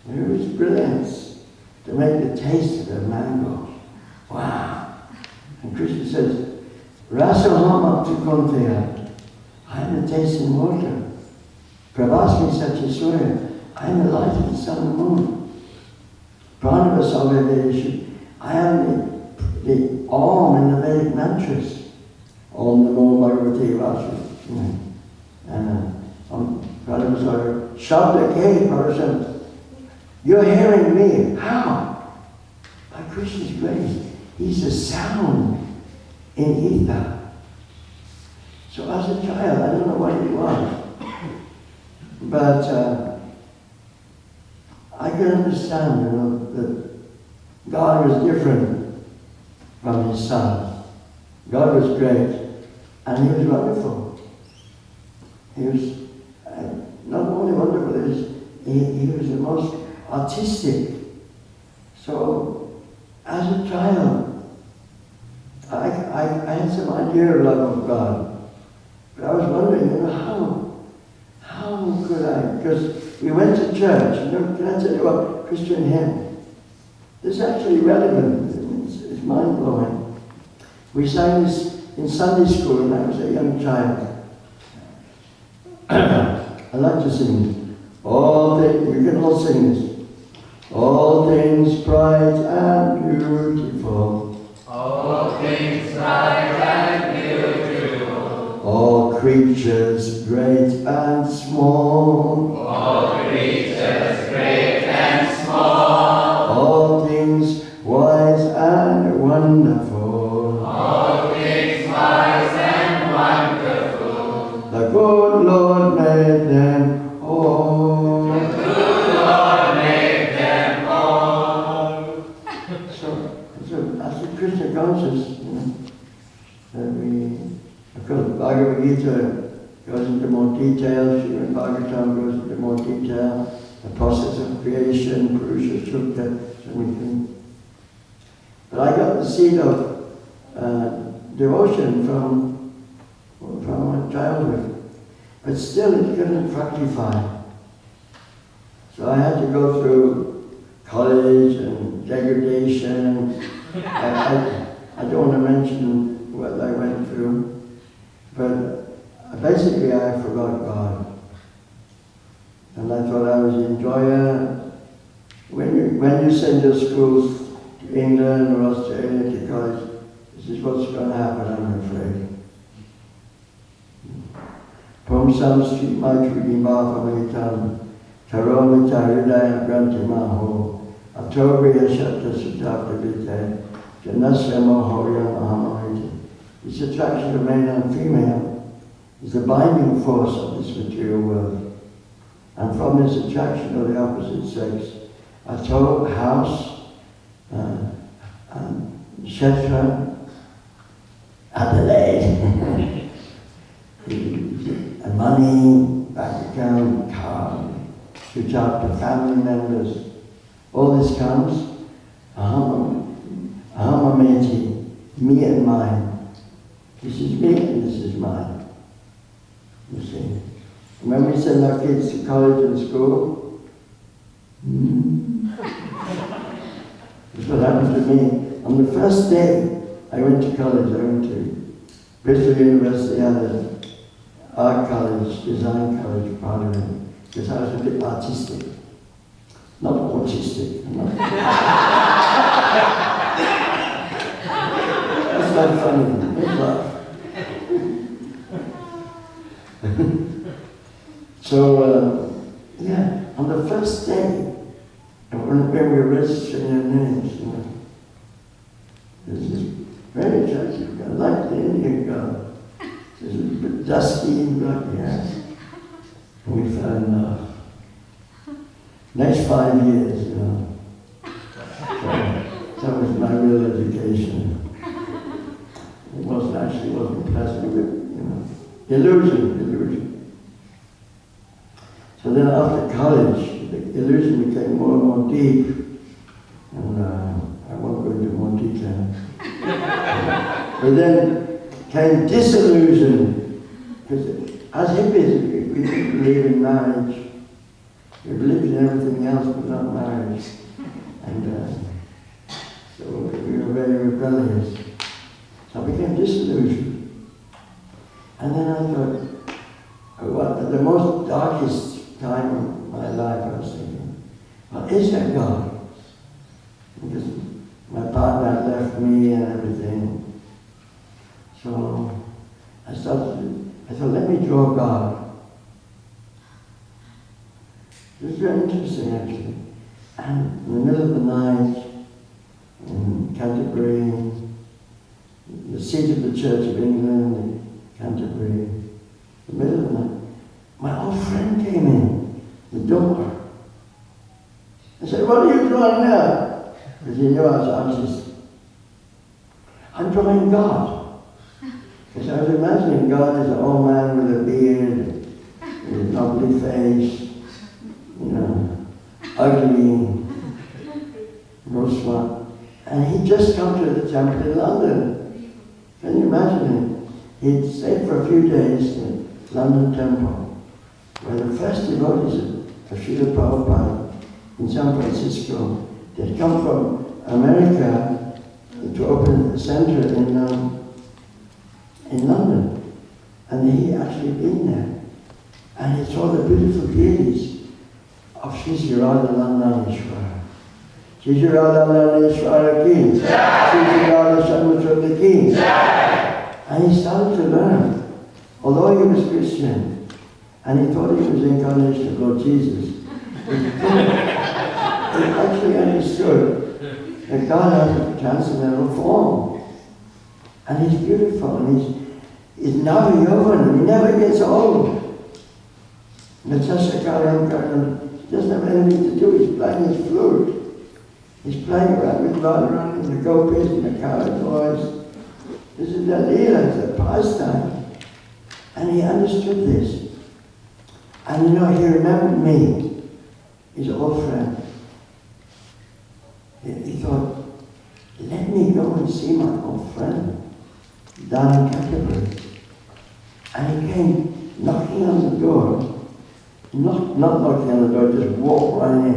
Whose brilliance to make the taste of the mango? Wow. And Krishna says, Rasaham Aptukonteya. I am the tasting water. Prabhasmi Satyasura. I am the light of the sun and moon. Pranavasavedeshu. I am the Om in the Vedic mantras. Om Namo Bhagavate Vasudevaya. Pranavasavvedeshu. Shabda Ke Parasam. You're hearing me. How? By Krishna's grace. He's a sound in ether. So as a child, I don't know what it was, but I could understand, that God was different from his son. God was great, and he was wonderful. He was not only wonderful, he was the most artistic. So as a child, I had some idea of love of God. But I was wondering, how could I? Because we went to church. Can I tell you what Christian hymn? This is actually relevant. It's mind-blowing. We sang this in Sunday school when I was a young child. I like to sing it. We can all sing this. All things bright and beautiful. All things bright and beautiful. All creatures great and small. All creatures great and small. All things wise and wonderful. All things wise all. Lord, make them all. So as a Krishna conscious, that we, of course, Bhagavad Gita goes into more detail, Srimad Bhagavatam goes into more detail, the process of creation, Purusha Sukta, so many things. But I got the seed of devotion from my childhood, but still it couldn't fructify. So I had to go through college and degradation. I don't want to mention what I went through, but basically I forgot God. And I thought I was the enjoyer. When you send your schools to England or Australia to college, this is what's going to happen, I'm afraid. Pum samskrit maitri bhava taromita hridaya granti maho atobriya shatta sutapta vite janasya mohoyam ahamahiti. This attraction of male and female is the binding force of this material world. And from this attraction of the opposite sex, ato, house, Kshetra, Adelaide, and money, bank account, car, reach out to family members. All this comes, ahamameti, me and mine. This is me and this is mine. You see. When we send our kids to college and school, that's what happened to me. On the first day I went to college, I went to Bristol University, had an art college, design college, part of it, because I was a bit artistic. Not autistic. That's not funny. Make laugh. So, yeah, on the first day, when we were registering our names, this is very attractive girl, like the Indian girl. She's a bit dusky and black hair. And we fell in love. Next 5 years, So that was my real education. It wasn't pleasant, but, illusion. So then after college, the illusion became more and more deep, and I won't go into more detail. But then came disillusion, because as hippies, we didn't believe in marriage. We believed in everything else but not marriage. And so we were very rebellious. So I became disillusioned. And then I thought, the most darkest time of my life, I was thinking, well, is there God? Because my partner had left me and everything. So I thought, let me draw God. It was very interesting, actually. And in the middle of the night, in Canterbury, the seat of the Church of England, in Canterbury, in the middle of the night, my old friend came in the door. I said, what are you drawing now? Because he knew I was artist. I'm drawing God. Because I was imagining God as an old man with a beard, with a lovely face, ugly, no smart. And he'd just come to the temple in London. Can you imagine it? He'd stayed for a few days in London Temple, where the first devotees of Srila Prabhupada in San Francisco, they'd come from America to open a center in London. And he actually been there. And he saw the beautiful deities of Sri Radha Nandaneshwara. Sri Radha Nandaneshwara ki, Sri Radha Samudrata ki. And he started to learn, although he was Christian, and he thought he was the incarnation of Lord Jesus. He actually understood that God has a transcendental form. And he's beautiful, and he's Navayovan, and he never gets old. Natasha doesn't have anything to do, he's playing his flute. He's playing around with Radharani and the gopis and the cowboys. This is the Leela, it's a pastime. And he understood this. And you know, he remembered me, his old friend. He thought, let me go and see my old friend down in Canterbury. And he came knocking on the door. Not knocking on the door, just walked right in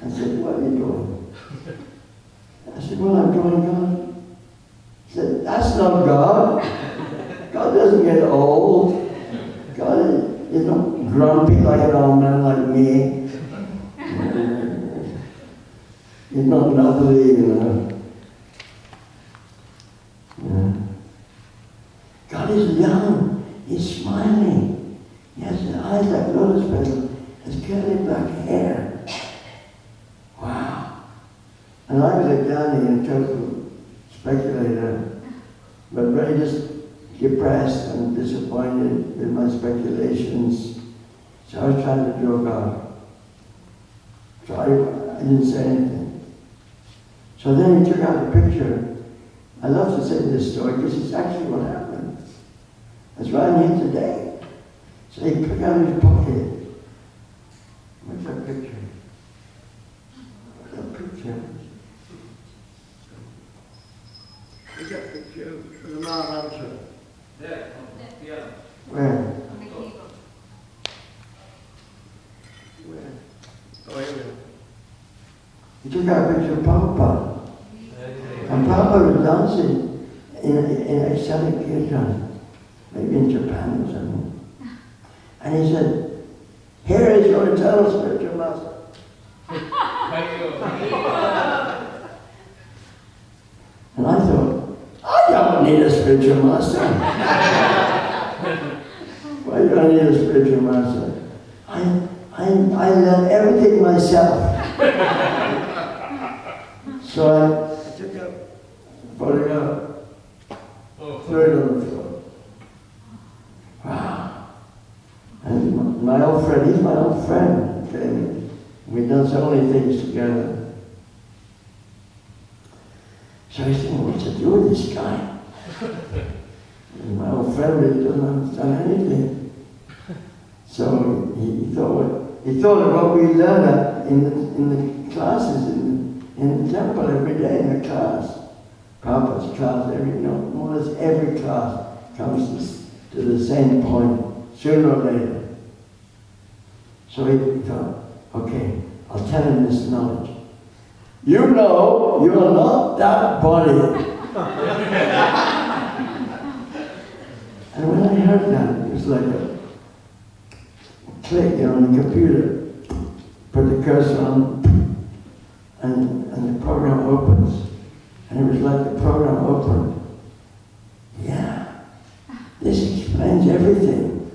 and said, what are you doing? I said, well, I'm drawing God. He said, that's not God. God doesn't get old. God is not grumpy like an old man like me. He's not lovely, you know. Yeah. God is young. He's smiling. He has the eyes like lotus petals. His curly black hair. Wow. And I was a Ghani and total speculator, but very just depressed and disappointed with my speculations. So I was trying to draw God. So I didn't say anything. So then he took out a picture. I love to say this story because it's actually what happened. That's why I'm here today. So he took out his pocket. What's that picture? That picture. What's that picture for the Mahavishnu? There. Yeah. Where? On the keyboard. Where? Oh, here. He took out a picture of Prabhupada. And Prabhupada was dancing in ecstatic kirtan, maybe in Japan or something. And he said, here is your eternal spiritual master. And I thought, I don't need a spiritual master. Why do I need a spiritual master? I learned everything myself. So I took a photograph, threw it on the floor. Wow. And my old friend, he's my old friend, okay? We've done so many things together. So he's thinking, what to do with this guy? And my old friend really doesn't understand anything. So he thought of what we learned in the classes, in the temple every day in the class. Prabhupada's class, more or less every class comes to the same point, sooner or later. So he thought, okay, I'll tell him this knowledge. You know, you are not that body. And when I heard that, it was like a click on the computer. Put the cursor on, and the program opens. And it was like the program opened. Yeah, this explains everything.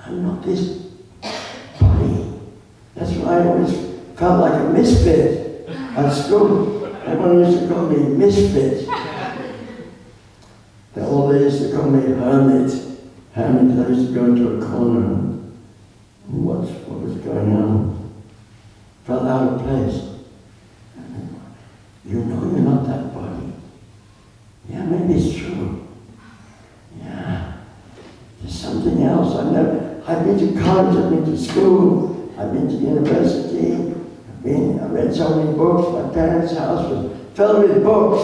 I'm not this body. That's why I always felt like a misfit at school. Everyone used to call me misfit. All they used to call me hermit. Hermit, I used to go into a corner and watch what was going on. Felt out of place. You know you're not that body. Yeah, maybe it's true. Yeah. There's something else. I've been to college, I've been to school, I've been to university, I read so many books. My parents' house was filled with books.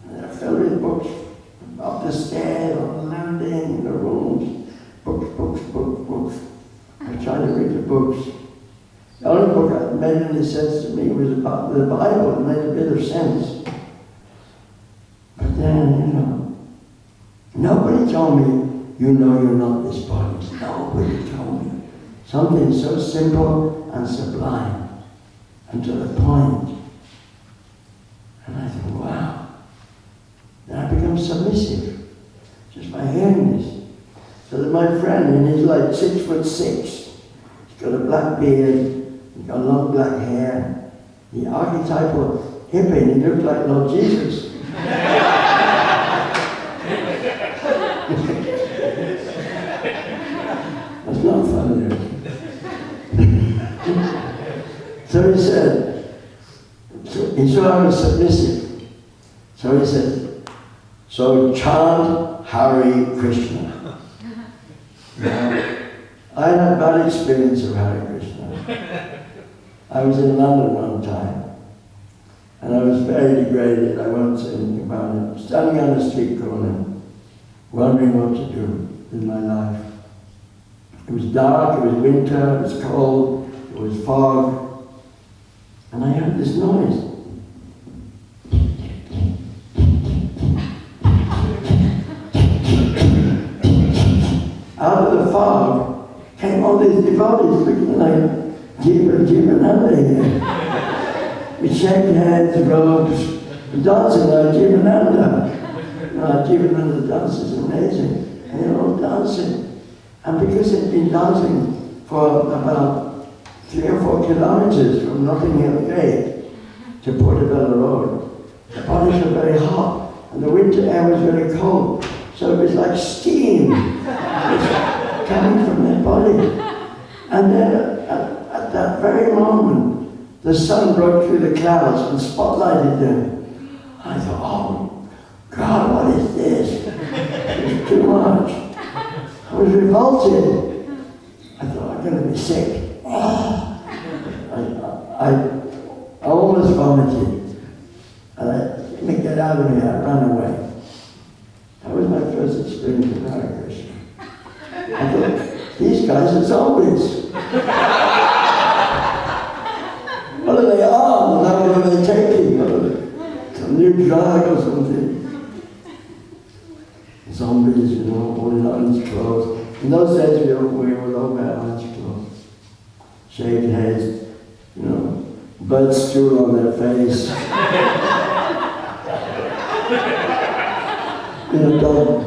And they're filled with books up the stairs, on the landing, in the rooms. Books. I tried to read the books. The only book that made any sense to me was about the Bible. It made a bit of sense. But then, nobody told me, you know you're not this body. Nobody told me. Something so simple and sublime and to the point. And I thought, wow. Then I become submissive just by hearing this. So that my friend, and he's like 6'6", he's got a black beard, he's got long black hair, the archetypal hippie, he looked like Lord Jesus. That's not So he said, he saw I was submissive. So he said, so chant Hare Krishna. Now, I had a bad experience of Hare Krishna. I was in London one time, and I was very degraded. I won't say anything about it. Standing on a street corner, wondering what to do in my life. It was dark, it was winter, it was cold, it was fog, and I heard this noise. Out of the fog came all these devotees looking like Jivananda. We shake hands, robes, dancing like Jivananda. Jivananda dance is amazing. And they're all dancing. And because they'd been dancing for about 3 or 4 kilometers from Notting Hill Gate to Portobello Road, the bodies were very hot and the winter air was very cold. So it was like steam coming from their body. And then at that very moment, the sun broke through the clouds and spotlighted them. I thought, oh God, what is this? It's too much. I was revolted. I thought, I'm going to be sick. I almost vomited. And let me get out of here. I ran away. That was my first experience of Hare Krishna. I thought, these guys are zombies. What are they on? What are they taking? Some new drug or something. Zombies, you know, all in orange clothes. In those days we would all wear orange clothes. Shaved heads, you know, bird stool on their face. You know,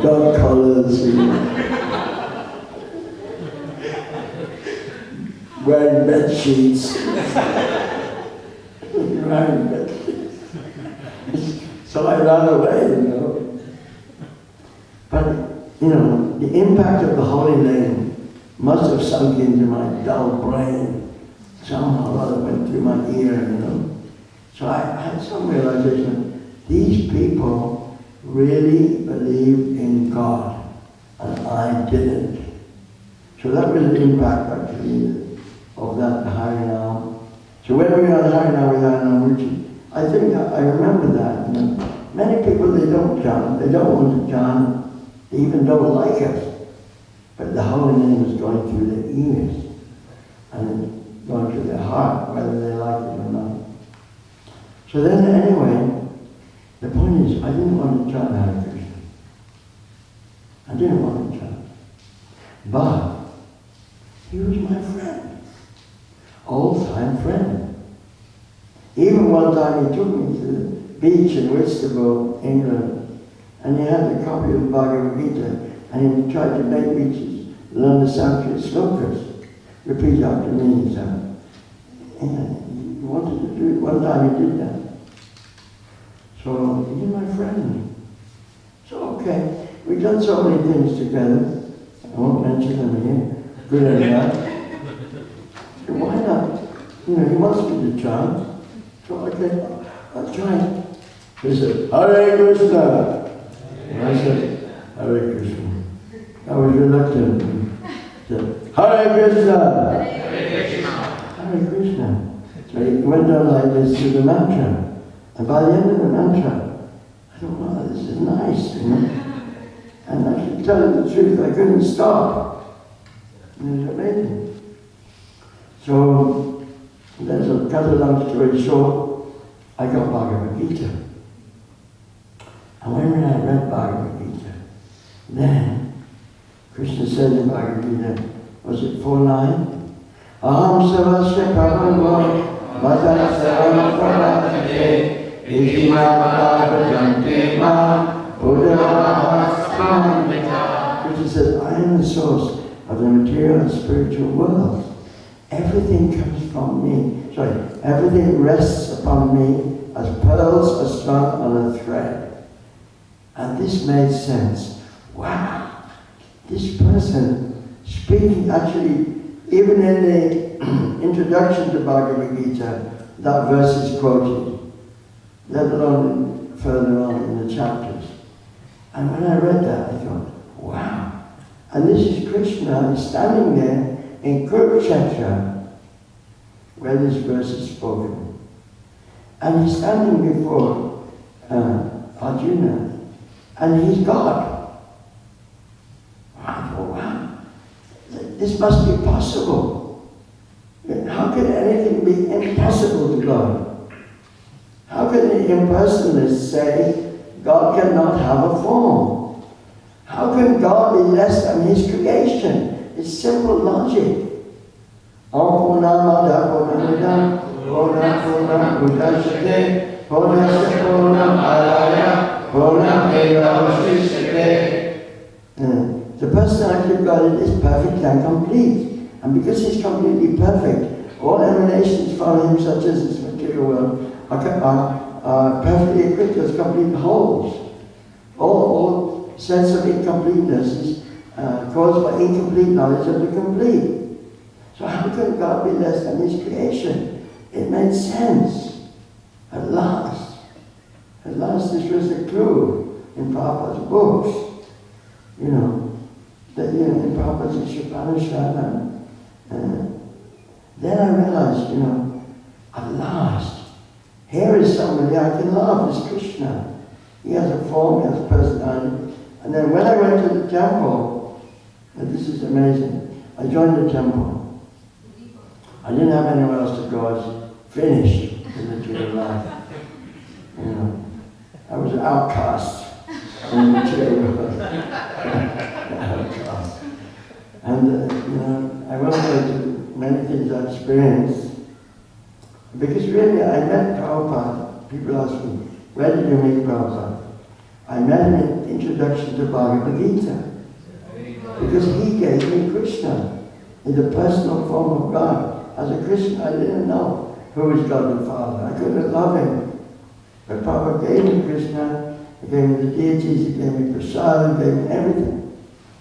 dog collars, you know. Wearing bed sheets. Wearing bed sheets. So I ran away, you know. But, you know, the impact of the holy name must have sunk into my dull brain. Somehow or other went through my ear, you know. So I had some realization, these people really believed in God, and I didn't. So that was the impact, actually, of that Harinam. So when we were on Harinam with Ruci, I think I remember that. You know. Many people, they don't chant, they don't want to chant, they even don't like us. But the holy name is going through their ears and going through their heart, whether they like it or not. So then anyway, the point is, I didn't want to chant Hare Krishna. I didn't want to chant. But he was my friend, old-time friend. Even one time he took me to the beach in Whitstable, England, and he had a copy of the Bhagavad Gita, and he tried to make me learn the Sanskrit slokas. Repeat after me, he said. And he wanted to do it. One time he did that. So he's my friend. So okay, we've done so many things together. I won't mention them here. Good and bad. So why not? You know, he wants me to chant. So okay, I'll try. He said, Hare Krishna. And I said, Hare Krishna. I was reluctant. He said, Hare Krishna. Hare Krishna. Hare Krishna. So he went on like this to the mantra. And by the end of the mantra, I thought, wow, this is nice, you know. And I should tell you the truth, I couldn't stop. It was amazing. So, there's a cut a long story short, I got Bhagavad Gita. And when I read Bhagavad Gita, then Krishna said in Bhagavad Gita, was it 4:9? Aham savasya prabhava madhasya prabhavate iti mabhagavajante ma buddhavastam. Krishna said, I am the source of the material and spiritual world. Everything comes from me. Everything rests upon me as pearls are strung on a thread. And this made sense. Wow, this person speaking, actually Even in the introduction to Bhagavad Gita, that verse is quoted, let alone further on in the chapters. And when I read that, I thought, wow. And this is Krishna standing there in Kurukshetra, where this verse is spoken. And he's standing before Arjuna, and he's God. I thought, wow, this must be possible. How can anything be impossible to God? How can the impersonalists say God cannot have a form? How can God be less than his creation? It's simple logic. The personality of God is perfect and complete. And because he's completely perfect, all emanations from him, such as this material world, are perfectly equipped as complete wholes. All sense of incompleteness is caused by incomplete knowledge of the complete. So how can God be less than his creation? It made sense. At last. At last this was the clue in Prabhupada's books. You know, that in Prabhupada's Upanishad. Then I realized, at last, here is somebody I can love, is Krishna. He has a form, he has a personality. And then when I went to the temple, and this is amazing, I joined the temple. I didn't have anywhere else to go. I was finished with material life. I was an outcast in the material world. Outcast. And, I won't go to many things I experienced. Because really, I met Prabhupada. People ask me, where did you meet Prabhupada? I met him in Introduction to Bhagavad Gita. Because he gave me Krishna in the personal form of God. As a Christian, I didn't know who was God the Father. I couldn't love him. But Prabhupada gave me Krishna, he gave me the deities, he gave me prasad, he gave me everything.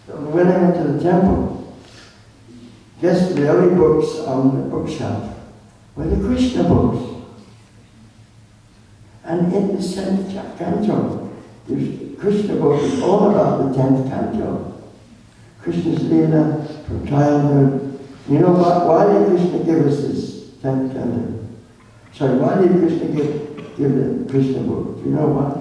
So when I went to the temple, guess the only books on the bookshelf were the Krishna books. And in the 10th canto, the Krishna book is all about the 10th canto. Krishna's Leela from childhood. You know what? Why did Krishna give us this 10th canto? Sorry, why did Krishna give the Krishna book? Do you know what?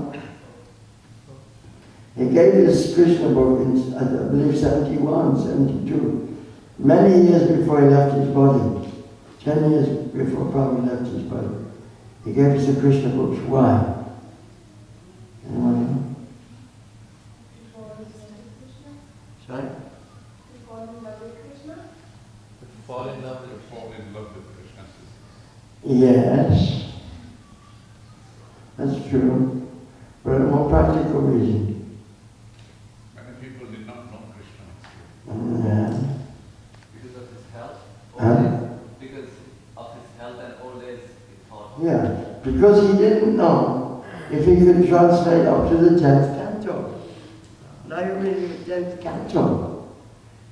He gave this Krishna book in, I believe, 71, 72. Many years before he left his body. 10 years before Prabhupada left his body. He gave us the Krishna books. Why? Anyone know? Sorry? Fall in love with Krishna. Yes. That's true. But a more practical reason. Many people did not know Krishna. Yeah. Because of his health? Huh? Because of his health and old age, he thought. Yeah. Because he didn't know if he could translate up to the 10th canto. Now you're reading the 10th canto.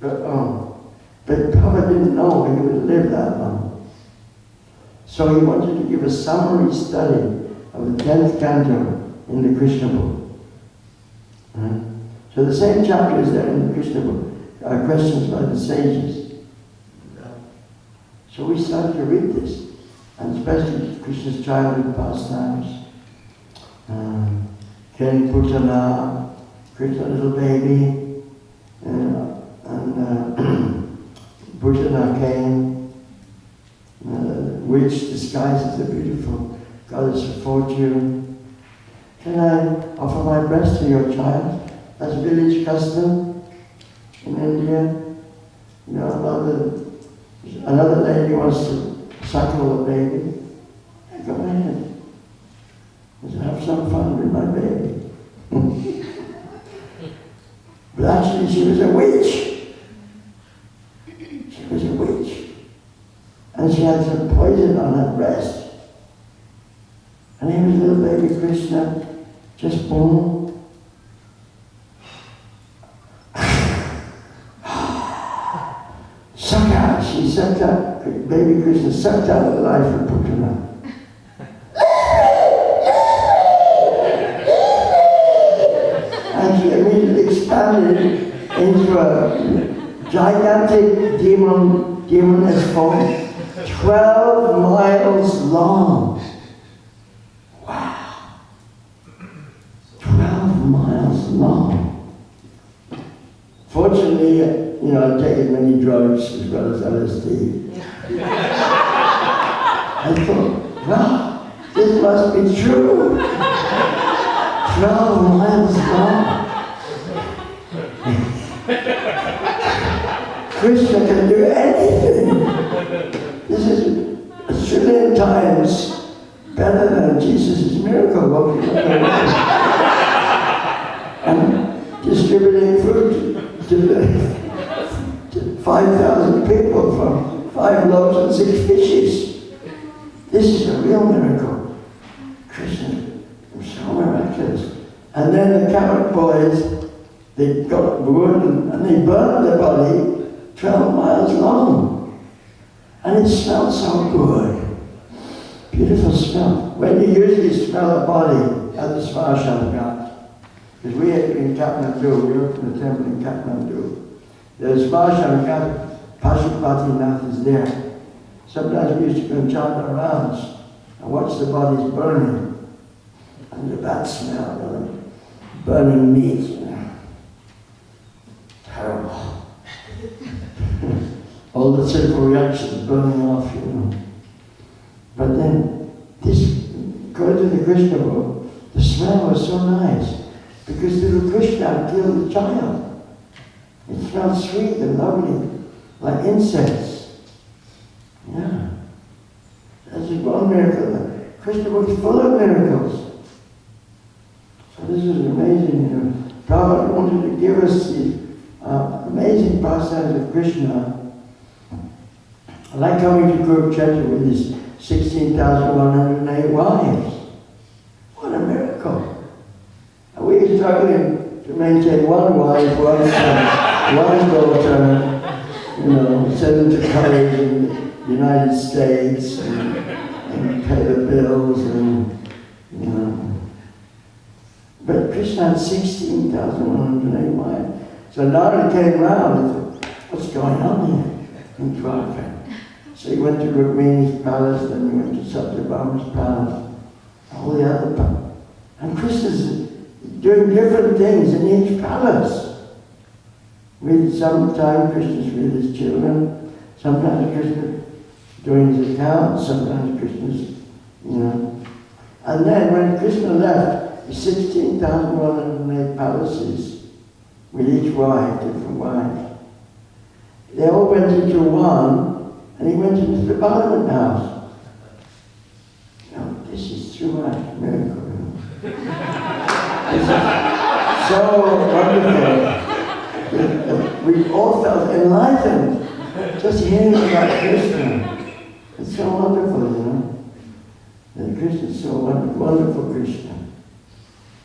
But Prabhupada didn't know he would live that long. So he wanted to give a summary study of the 10th canto in the Krishna book. Right? So the same chapter is there in the Krishna book. Questions by the sages. So we started to read this, and especially Krishna's childhood pastimes. Ken Putana, Krishna little baby, and Putana came, which disguises the beautiful goddess of fortune. Can I offer my breast to your child? That's village custom in India. Another lady wants to suckle a baby. Go ahead. Have some fun with my baby. But actually she was a witch. She was a witch. And she had some poison on her breast. And here was little baby Krishna, just born. Suck out, she baby Krishna sucked out the life and put him out. And he immediately expanded into a gigantic demoness form, 12 miles long. Wow. 12 miles long. Fortunately, I've taken many drugs as well as LSD. I thought, wow, this must be true. 12 miles long. Krishna can do anything. This is a trillion times better than Jesus' miracle working and distributing food to 5,000 people from 5 loaves and 6 fishes. This is a real miracle. Krishna is so miraculous. And then the carrot boys, they got wood and they burned the body 12 miles long. And it smelled so good. Beautiful smell. When you usually smell a body at the Svarshamghat, because we had been in Kathmandu, we opened a temple in Kathmandu. The Svarshamghat, Pashupatinath is there. Sometimes we used to go and chant our rounds and watch the bodies burning. And the bad smell of burning meat, Terrible. All the simple reactions burning off, But then, according to the Krishna book, the smell was so nice because little Krishna had killed the child. It smelled sweet and lovely, like incense. Yeah. That's just one miracle. The Krishna book is full of miracles. So this is amazing. Prabhupada wanted to give us the amazing pastimes of Krishna. I like coming to Gurupuja with his 16,108 wives. What a miracle. And we were struggling to maintain one wife, one son, one daughter, send them to college in the United States and pay the bills But Krishna had 16,108 wives. So Narada came round and thought, what's going on here in Dwarka? So he went to Rukmini's palace, then he went to Satyabhama's palace, all the other palaces. And Krishna's doing different things in each palace. Sometimes Krishna's with his children, sometimes Krishna doing his accounts, sometimes Krishna's, And then when Krishna left the 16,108 palaces, with each wife, different wives, they all went into one, and he went into the Parliament House. This is too much miracle. This is so wonderful. We all felt enlightened just hearing about Krishna. It's so wonderful, And Krishna is so wonderful, Krishna.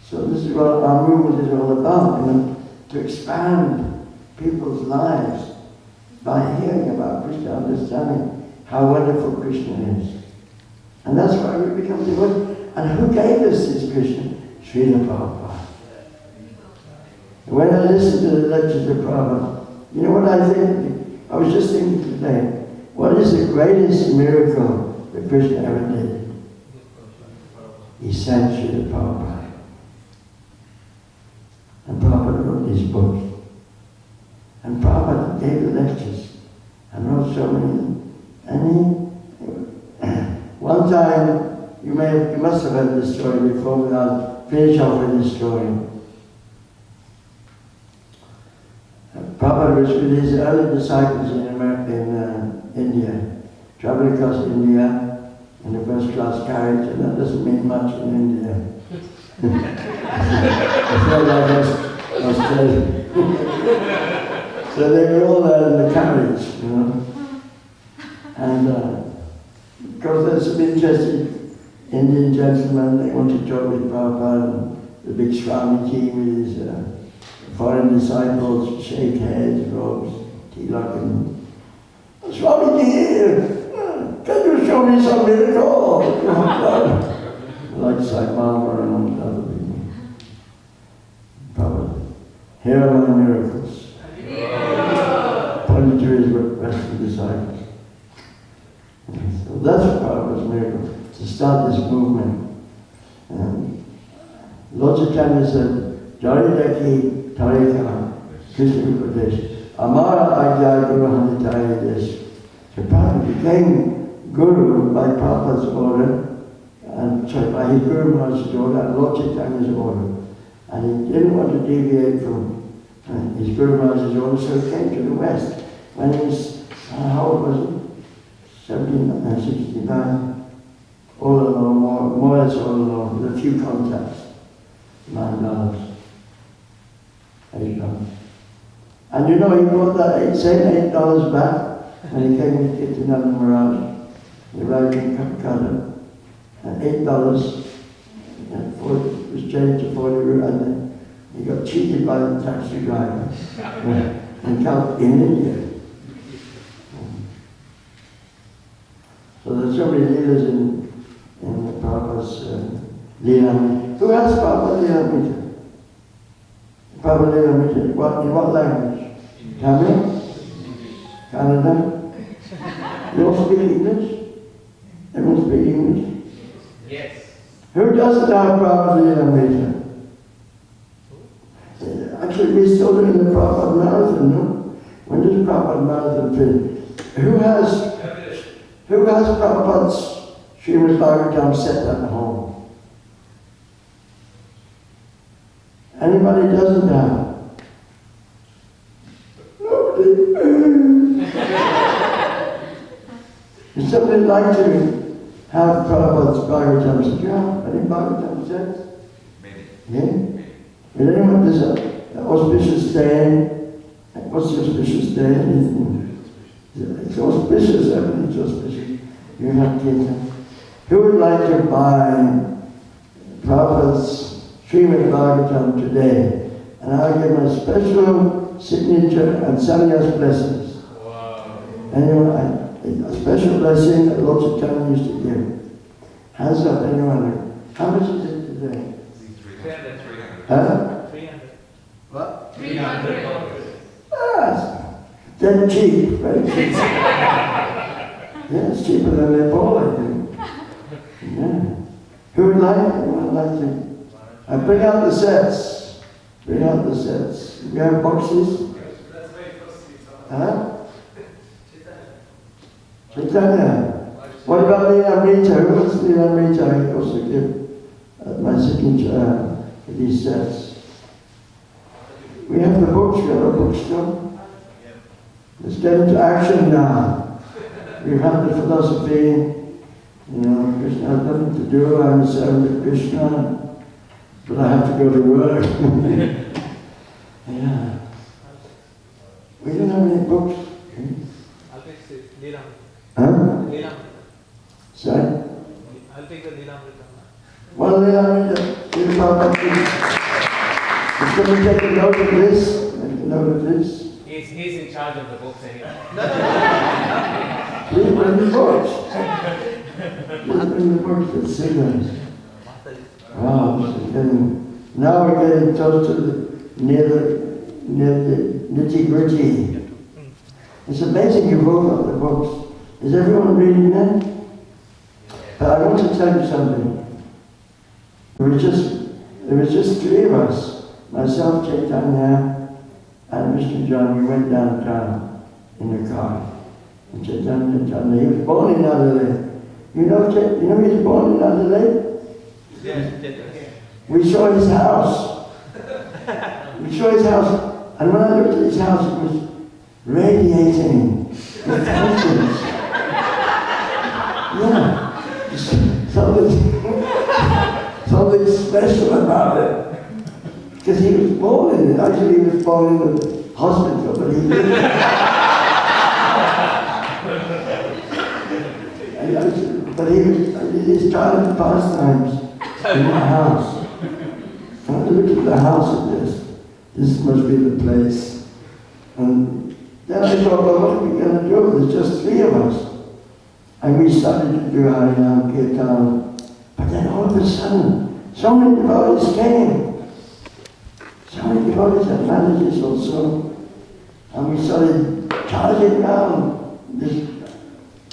So this is what our movement is all about, to expand people's lives by hearing about Krishna, understanding how wonderful Krishna is. And that's why we become devoted. And who gave us this Krishna? Srila Prabhupada. When I listen to the lectures of Prabhupada, you know what I think? I was just thinking today, what is the greatest miracle that Krishna ever did? He sent Srila Prabhupada. And Prabhupada wrote these books. And Prabhupada gave the lectures and wrote so many. One time, you must have heard this story before, but I'll finish off with this story. Prabhupada was with his early disciples in America, in India, traveling across India in a first-class carriage, and that doesn't mean much in India. It's not like Australia. So they were all there in the carriage, And because there's some interesting Indian gentlemen, they wanted to talk with Prabhupada, and the big Swami came with his foreign disciples, shake heads, robes, tilak, and Swami ji, we saw a miracle. Like Sai Baba and other people. Probably. Here are my miracles. Pointed to his rest of the disciples. So that's Prabhupada's miracle, to start this movement. Lord Chaitanya said, Jaridaki Tarika Krishna Upadesh Amara Ajay Guru Hanitaya Desh. So Prabhupada became Guru by Prabhupada's order, and sorry, by his Guru Maharaj's order and Lord Chaitanya's order. And he didn't want to deviate from his Guru Maharaj's order, so he came to the West. When he was, how old was he? 69, all alone, more or less all alone, with a few contacts. $9, $8. And you know, he brought that same $8 back when he came to Kirtananda Maharaj. He arrived in Calcutta, and $8 was changed to 40 rupees, and then he got cheated by the taxi driver in India. So there's so many leaders in Prabhupada's Leela. Who has Prabhupada Leela Meter? Prabhupada Leela Meter, in what language? Tamil? Kannada? You all speak English? Everyone speak English? Yes. Who doesn't have Prabhupada Leela Meter? Actually, we're still doing the Prabhupada Marathon, no? When does Prabhupada Marathon finish? Who has Prabhupada's Srimad Bhagavatam set at home? Anybody doesn't have? Nobody. If somebody like to have Prabhupada's Bhagavatam set, do you have any Bhagavatam sets? Many. Yeah? Will anyone, there's an auspicious day. What's the auspicious day? It's auspicious, everything's auspicious. You have Kirtan. Who would like to buy Prabhupada's Srimad Bhagavatam today? And I'll give my special signature and sannyas blessings. Wow. Anyone, a special blessing that Lord Chaitanya used to give. Hands up, anyone. How much is it today? 300. Huh? 300. What? 300. Ah, dead cheap, very cheap. Yeah, it's cheaper than Nepal, I think. Yeah. Who would like? Anyone would like to? Bring out the sets. Bring out the sets. We have boxes. Huh? Chaitanya. What about Leela Mrita? Who wants Leela Mrita? I can also give my signature for these sets. We have the books. We have a bookstore. Let's get into action now. We have the philosophy. You know, Krishna has nothing to do. I'm a servant of Krishna, but I have to go to work. Yeah. We don't have any books. I'll take the Leela. Huh? Leela. Sorry? I'll take the Leela. One Leela, it's going to take a note of this. Make a note of this. He's in charge of the books anyway. Please bring the books. Please bring the books that sing them. Wow, this is getting, now we're getting close to the near the nitty-gritty. It's amazing you wrote up the books. Is everyone reading them? But I want to tell you something. There was just three of us, myself, Chaitanya, and Mr. John. We went downtown in the car. And Chaitanya, he was born in Adelaide. You know he was born in Adelaide? Yes. We saw his house. We saw his house, and when I looked at his house, it was radiating with fountains. Yeah, something special about it. Because he was born in it. Actually, he was born in the hospital, but he lived. But he was his childhood pastimes in the house. When I looked at the house of this must be the place. And then I thought, well, what are we going to do? There's just three of us. And we started to do Harinam Kirtan. But then all of a sudden, so many devotees came. So many devotees and managers also. And we started charging down this,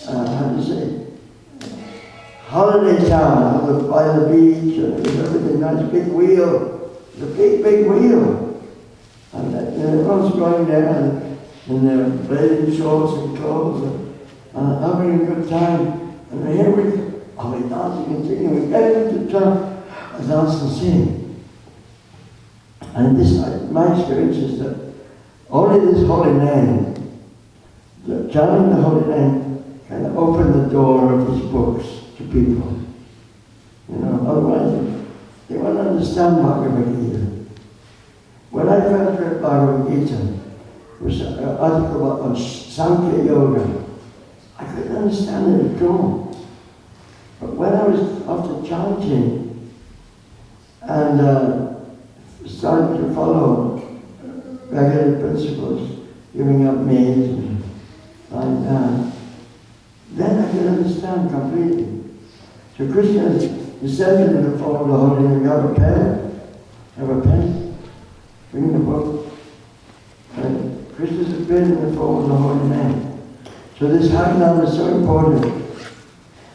how do you say, holiday town by the beach, and it was everything nice, big wheel, the big wheel. And everyone's going there in their bathing shorts and clothes and having a good time. And here we're dancing and singing, we get into town and dance and sing. And this, my experience is that only this holy name, chanting the holy name, can open the door of these books to people. Otherwise they won't understand Bhagavad Gita. When I first read Bhagavad Gita, it was an article on Sankhya Yoga. I couldn't understand it at all. But when I was after chanting and starting to follow regular principles, giving up meat and like that, then I could understand completely. So Krishna is descended in the form of the Holy Name. You have a pen? Have a pen? Bring the book. And Krishna's appeared in the form of the Holy Name. So this Harinam is so important.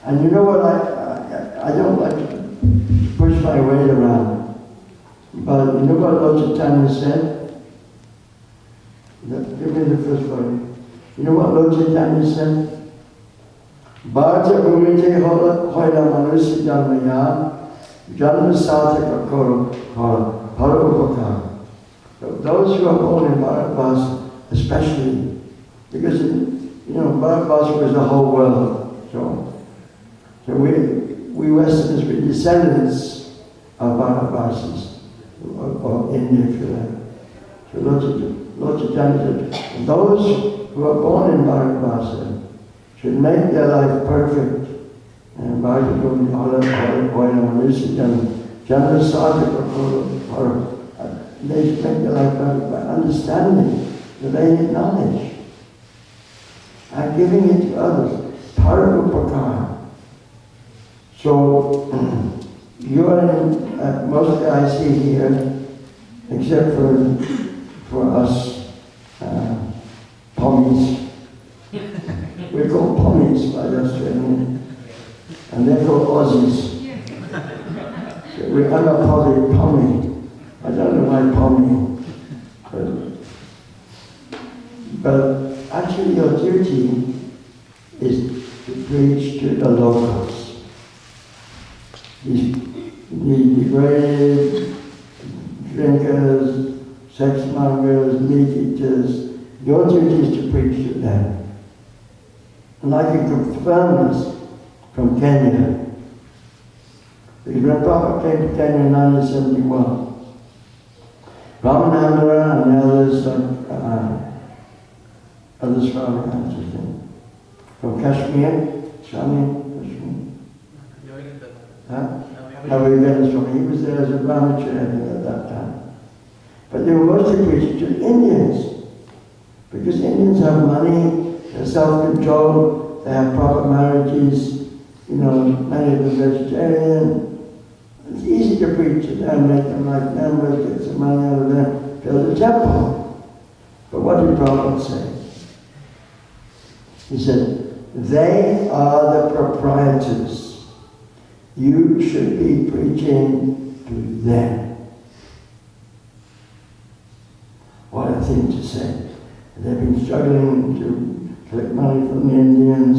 And you know what, I don't like to push my weight around. But you know what Lord Chaitanya said? Give me the first one. You know what Lord Chaitanya said? Bharata Bhumite Hoila Manusi Dharmaya Janma Sataka Parupakara. Those who are born in Bharatavasa, especially, because Bharatavasa was the whole world. So we Westerners, we're descendants of Bharatavasas, or India if you like. So Lord Chaitanya said, those who are born in Bharatavasa should make their life perfect. And they should make their life perfect by understanding the Vedic knowledge and giving it to others. Parupakara. So you are in most I see here, except for us pommies. We're called pommies by the Australians, and they're called Aussies. So we're unapologetic pommy. I don't know why pommy, but actually your duty is to preach to the locals. These degraded drinkers, sex mongers, meat eaters, your duty is to preach to them. And I can confirm this from Kenya. Because when Prabhupada came to Kenya in 1971, Ramanandra and the others, other Swami, from Kashmir, Swami, Swami, he was there as a Brahmachari at that time. But they were mostly preaching to the Indians, because Indians have money, they're self-controlled, they have proper marriages, many of them vegetarian. It's easy to preach to them, make them like members, get some money out of them, build a temple. But what did Prabhupada say? He said, they are the proprietors. You should be preaching to them. What a thing to say. They've been struggling to collect money from the Indians.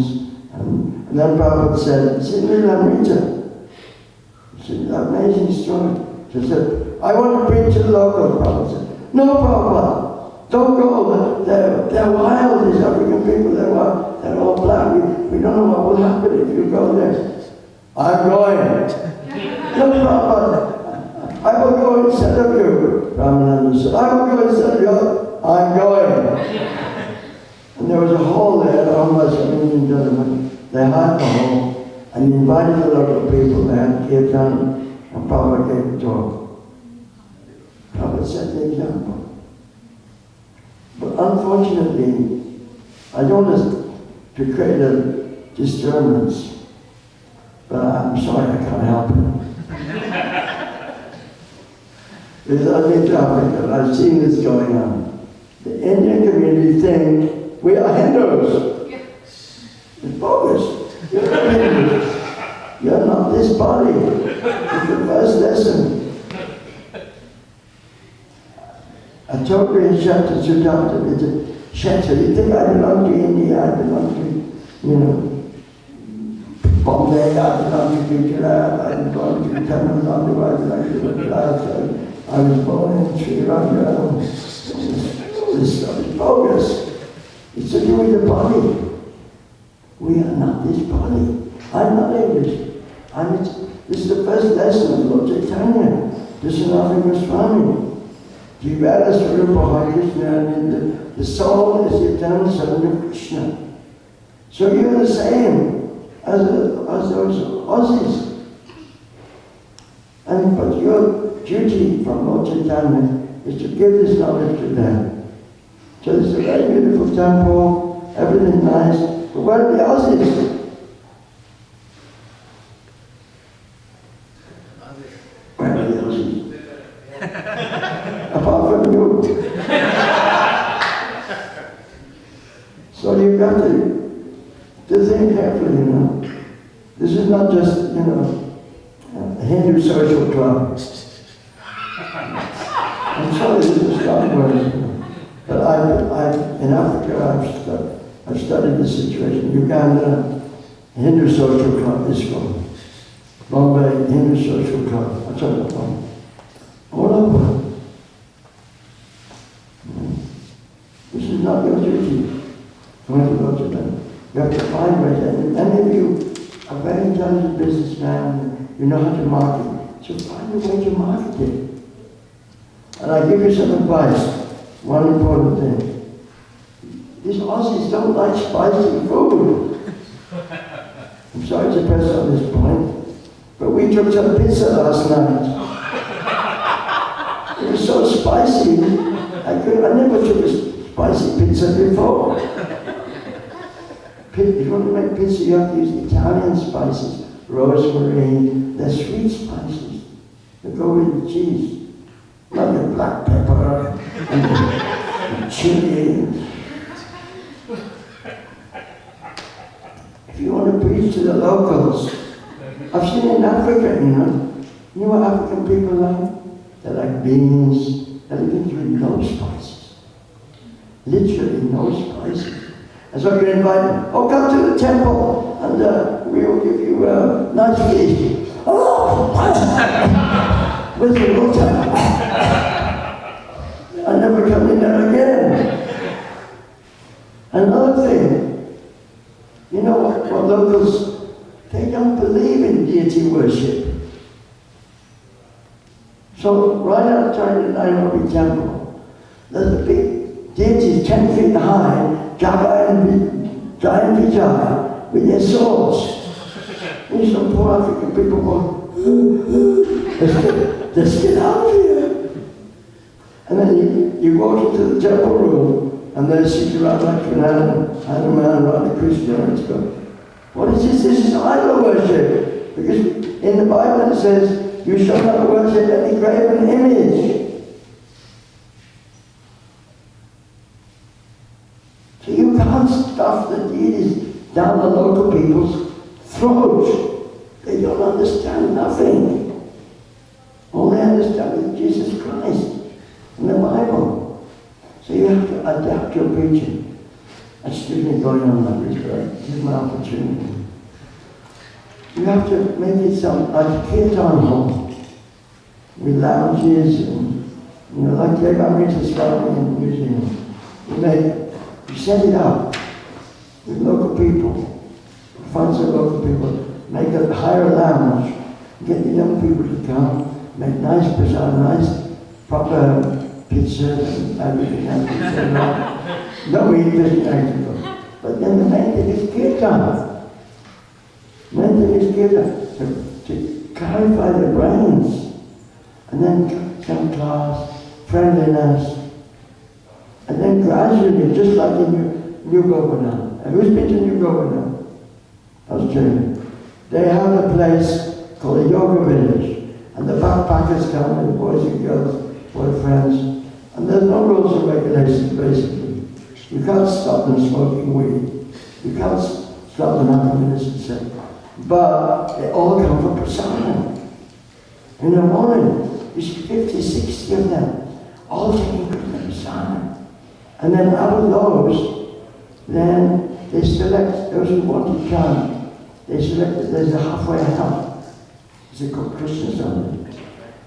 And then Prabhupada said, see, Leela it's an amazing story. She said, I want to preach to the locals. Prabhupada said, no, Prabhupada, don't go. They're wild, these African people, they're wild. They're all black. We don't know what will happen if you go there. I'm going. No, Prabhupada, I will go instead of you. Ramananda said, I will go instead of you. I'm going. And there was a hall there, owned by some Indian gentlemen. They had the hall. And he invited the local people, they had kirtan, and Prabhupada gave a talk. Prabhupada set the example. But unfortunately, I don't want to create a disturbance. But I'm sorry, I can't help it. There's only traffic, and I've seen this going on. The Indian community think we are Hindus. It's bogus. You're not Hindus. You're not this body. It's the first lesson. I told you in Shatta Siddhanta, it's a Shatta. You think I belong to India, I belong to, Bombay, I belong to Gujarat, I belong to Tamil Nadu, I belong to Gujarat. I was born in Sri Lanka. This stuff is bogus. It's to do with the body. We are not this body. I'm not English. This is the first lesson of Lord Chaitanya, the Sanatana Swami. Jivara Swarupa Hare Krishna, and the soul is the eternal son of Krishna. So you're the same as those Aussies. But your duty from Lord Chaitanya is to give this knowledge to them. So it's a very beautiful temple, everything nice. But where are the Aussies? Where are the Aussies? Apart from you. So you've got to think carefully, This is not just, a Hindu social club. I'm sorry, this is strong words. But in Africa, I've studied the situation. Uganda, Hindu social club, ISKCON. Bombay, Hindu social club. That's all over. All over. This is not your duty. You have to go to them. You have to find ways. And many of you are very intelligent businessmen. You know how to market. So find a way to market it. And I give you some advice. One important thing. These Aussies don't like spicy food. I'm sorry to press on this point, but we took some pizza last night. It was so spicy, I never took a spicy pizza before. If you want to make pizza, you have to use Italian spices. Rosemary, they're sweet spices. They go with the cheese. Not the black pepper and the chili. If you want to preach to the locals, I've seen in Africa, you know what African people like? They like beans. They like things with no spices. Literally no spices. And so you invite them, come to the temple and we will give you a nice feast. Oh! Where's the water? I never come in there again. Another thing, you know what locals, they don't believe in deity worship. So right outside the Nairobi temple, there's a big deities 10 feet high, Java and Vijaya, with their swords. And some poor African people go, let's get out of here. And then you walk into the temple room, and there's Sita Radha, Harnami, Radha Krishna, and it's go, what is this? This is idol worship. Because in the Bible it says, you shall not worship any graven image. So you can't stuff the deities down the local people's throats. They don't understand nothing. All they understand is Jesus Christ and the Bible. So you have to adapt your preaching. Excuse me going on like this, but here's my opportunity. You have to make it sound like a kirtan hall with lounges and, like the Amrita Swami in the museum. You set it up with local people, find some local people, make a higher lounge, get the young people to come, make nice bazaar, nice proper pizza and everything else. No eating actually. But then the main thing is kirtan. Main thing is kirtan. To clarify the brains. And then some class, friendliness. And then gradually, just like in New Governor. And who's been to New Governor? Australia. They have a place called a yoga village, and the backpackers come, and boys and girls, boyfriends, and there's no rules or regulations basically. You can't stop them smoking weed. You can't stop them having illicit sex. But they all come for prasadam. In the morning, you see 50, 60 of them, all taking Krishna prasadam. And then out of those, then they select those who want to come. They select, there's a halfway house. It's called Krishna Zone.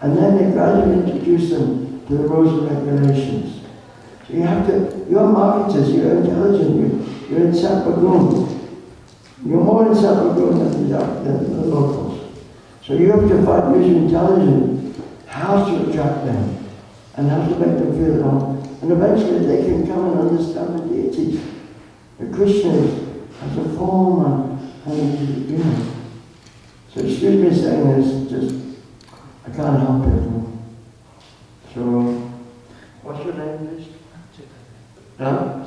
And then they gradually introduce them to the rules and regulations. So you have to, you're marketers, you're intelligent, you're in Sapagun. You're more in Sapagun than the locals. So you have to find using intelligence how to attract them and how to make them feel at home. And eventually they can come and understand the deity. The Krishna has a form and you know. So excuse me saying this, just I can't help it. So what's your name, please? Huh?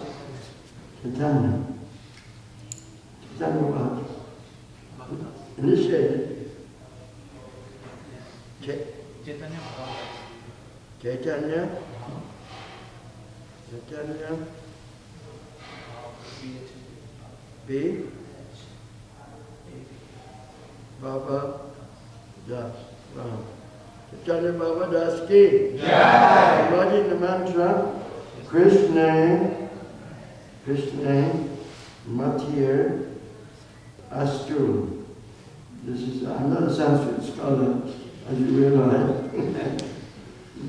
Chaitanya. Chaitanya what? Initiated. Chaitanya. Chaitanya. Chaitanya. B. Baba Das. Wow. Chaitanya Baba Das ki. Jai. Writing the mantra. Krishna. Krishna. Matir. Astu. This is, I'm not a Sanskrit scholar, as you realize.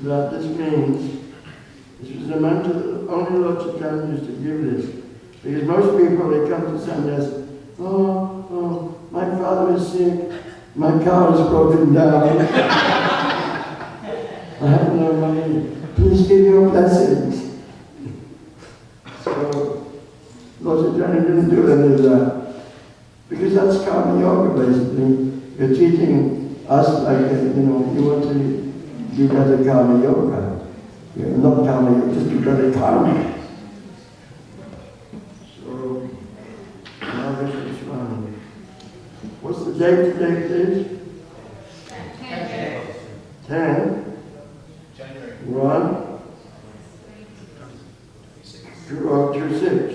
But this means, this was the mantra that only Lord Chaitanya used to give this. Because most people, they come to sannyas, oh, my father is sick, my car is broken down, I have no money, please give your blessings. So, Lord Chaitanya didn't do any of that. Because that's karma yoga basically. You're teaching us like, you want to do better karma yoga. You're not karma yoga, just do better karma. So, Mahavishnu Swami. What's the date today, please? 10. January. 1. 2026.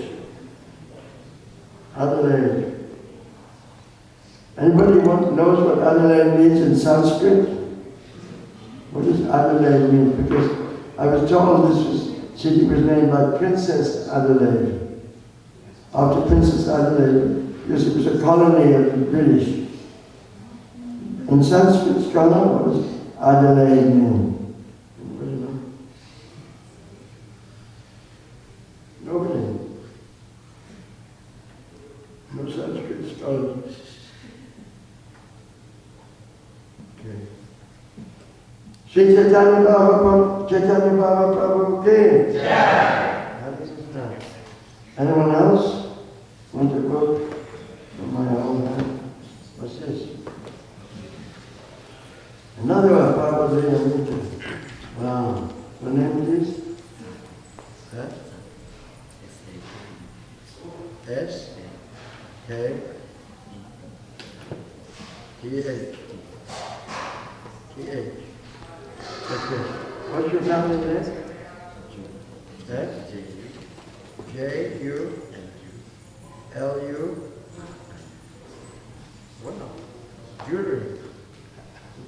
Adelaide. Anybody knows what Adelaide means in Sanskrit? What does Adelaide mean? Because I was told this city was named by Princess Adelaide. After Princess Adelaide, because it was a colony of the British. In Sanskrit scholar, what does Adelaide mean? Anybody know? Nobody. No Sanskrit scholars. Okay. Shri Chaitanya Baba Prabhu ki. Jai. Anyone else want to quote from my own hand? What's this? Another one, Baba Zayamita. Wow. What name is this? Huh? S. K. T. H. T-H. Okay. What's your family name? X? J-U? L-U? Wow. Jewelry.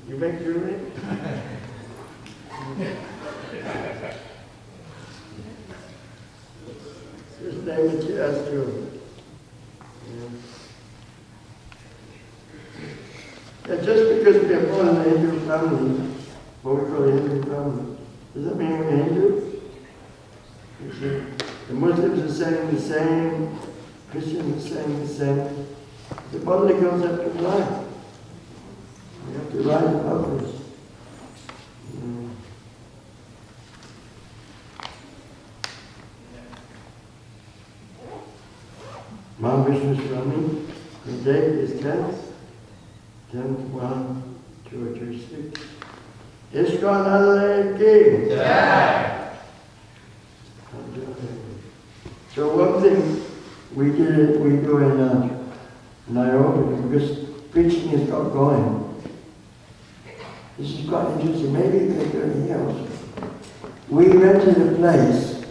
You make jewelry? His name is jewelry. Yeah, just because we are born in a Hindu family, what we call a Hindu family, does that mean we're Hindu? You see, the Muslims are saying the same, Christians are saying the same. The bodily concept of life. We have to rise above this. Mahavishnu Swami, the date is 10th. 10/1/2026. ISKCON Adelaide ki. Jai. So one thing we do Nairobi, because preaching has got going. This is quite interesting. Maybe you can do it here also. We rented a place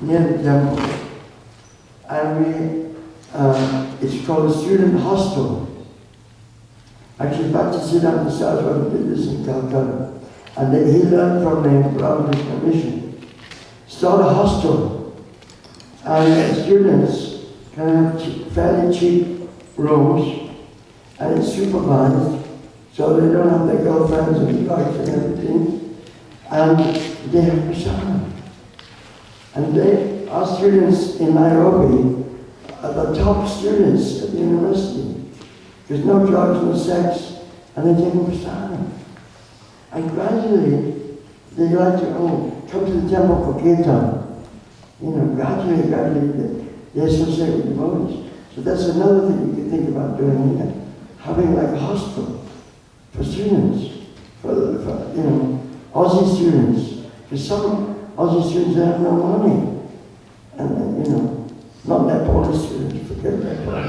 near the temple, and it's called a student hostel. Actually, Bhakti Siddhanta Saraswati did this in Calcutta, and he learned from the Ramakrishna mission. Start a hostel, and students can have fairly cheap rooms, and it's supervised, so they don't have their girlfriends and wives and everything, and they have prasad. And our students in Nairobi are the top students at the university. There's no drugs, no sex, and they take prasad. And gradually, they like to come to the temple for kirtan. Gradually, they associate with devotees. So that's another thing you can think about doing here. Having like a hostel for students, for Aussie students. Because some Aussie students have no money. And not Nepalese students, forget Nepal.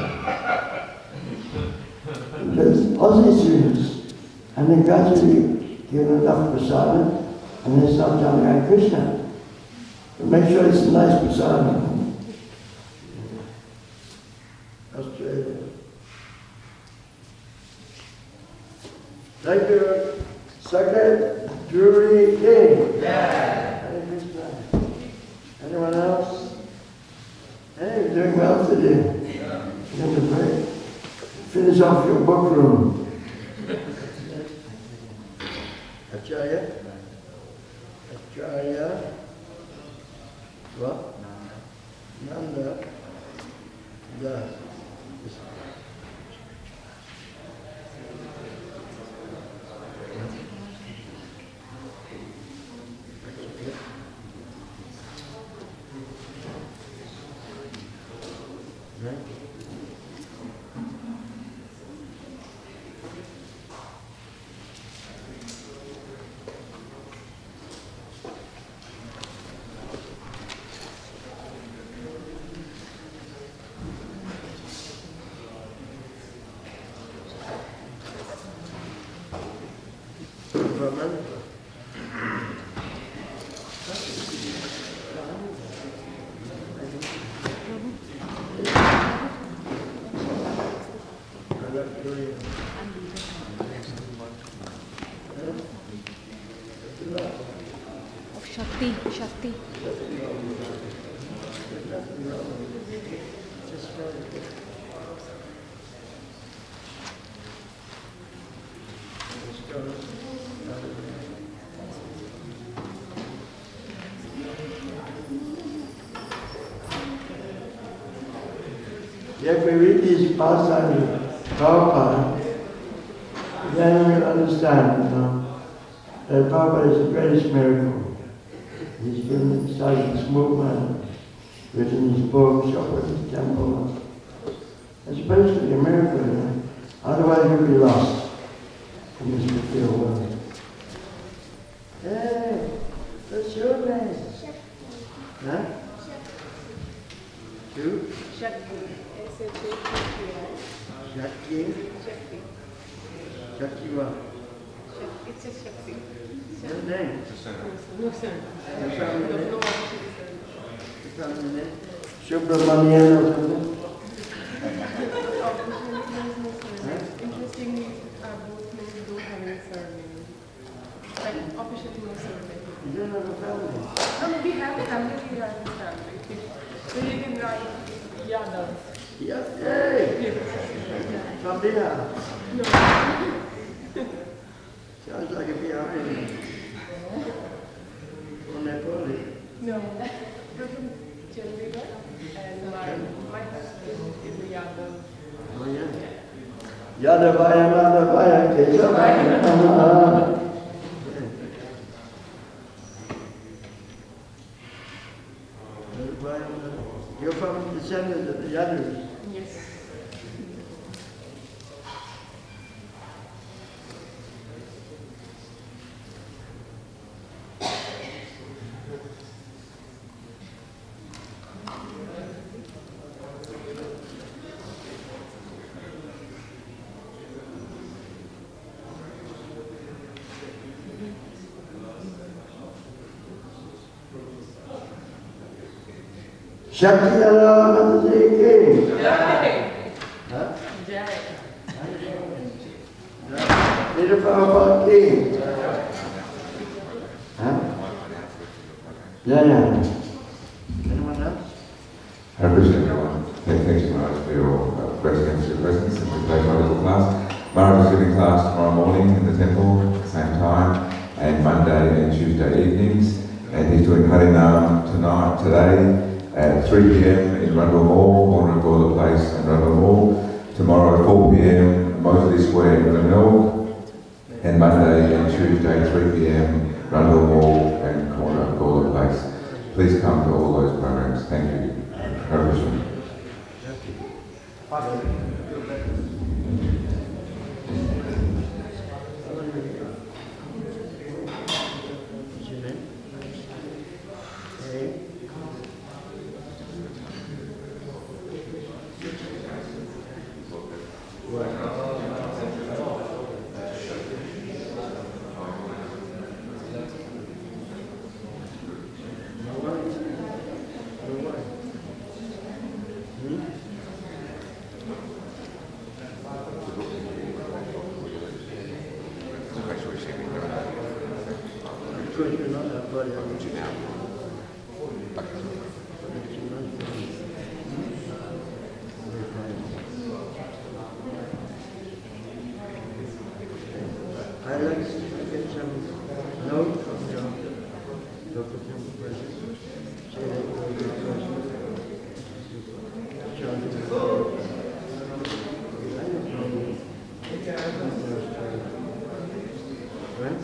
But Aussie students, and they gradually give enough prasad, and they start chanting Krishna. But make sure it's a nice prasad. Australia. Thank you, Second Jury King. Yeah. Hare Krishna. Anyone else? Hey, you're doing well today. You're going to break. Finish off your book room. Acharya? Acharya? What? Nanda. Yeah. Shakti. If we read these pastimes of Prabhupada, then we'll understand that Prabhupada is the greatest miracle. He's been starting this movement, written his books, operated his temple. It's basically a miracle, Otherwise you'll be lost in this material world. Hey, what's your name? Huh? Who? Shakti. Shakti? Shakti what? It's a Shakti. Your name? No, sir. No. Subramanian or something? Interestingly, both names don't have any surname. Like, officially no surname. You don't have a family? No, we have a family, we have a family. So you can write Yadav. Yeah, hey! From Bihar? No. Sounds like a Bihari. Or Nepali. No. We're from Chandigarh, and my husband is a Yadav. Oh yeah. Yadavaya, Madhavaya, Kesavaya, Namaha. You're from descendants of the Yadavas? Yes. Shakti Dala Mataji. Jai. Huh? Jai. Nita Prabhupada Ki. Huh? Yeah. Anyone else? Hare Krishna, everyone. Thanks so much for your presence and for today's wonderful class. Maharaj is giving class tomorrow morning in the temple at the same time, and Monday and Tuesday evenings. And he's doing Harnami today at 3 p.m. in Rundle Mall, corner of Goila Place and Rundle Mall. Tomorrow at 4 p.m. Mosley Square in Glenelg. And Monday and Tuesday 3 p.m. Rundle Mall and corner of Goila Place. Please come to all those programs. Thank you. Hare Krishna. I'd like to get some note from Dr. Temple President. Say that we'll be present. Right?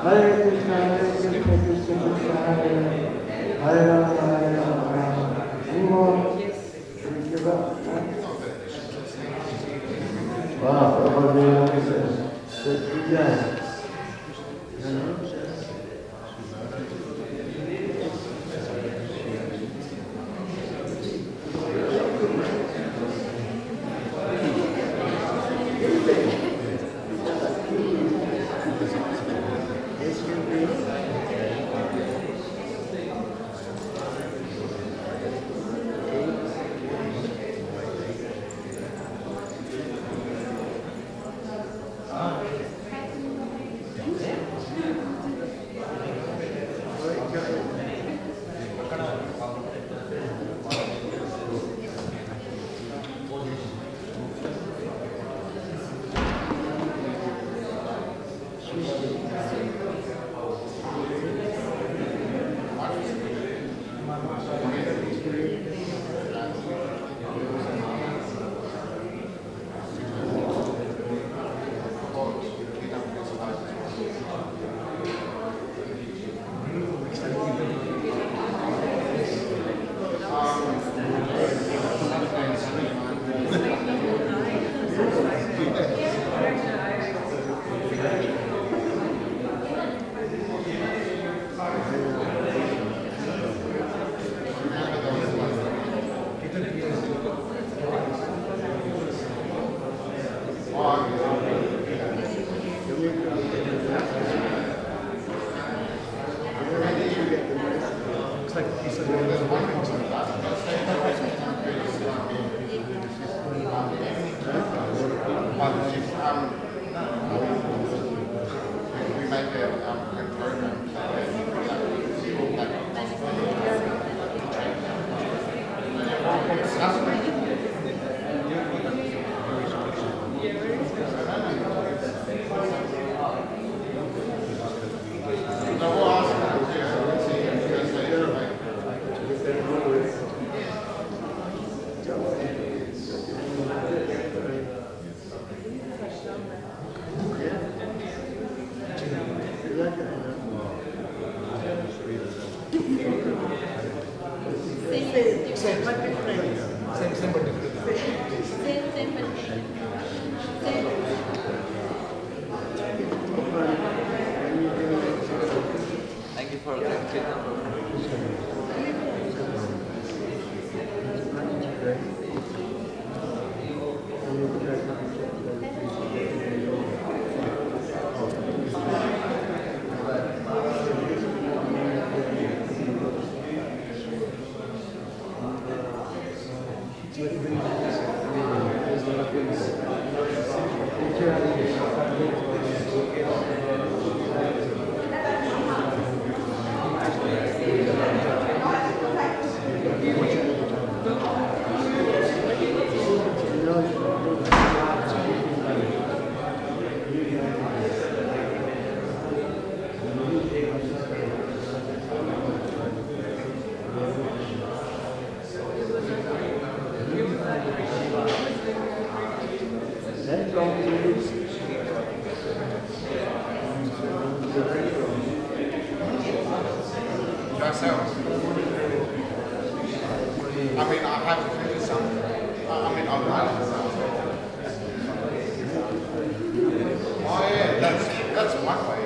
Hare Krishna, Krishna Krishna, Hare Rama, Hare Rama. Any more? Should we give up? Wow, Prabhupada says, Thank you for the Selves. I mean, I have to finish some. I mean, I'll write it. Oh yeah, that's one way.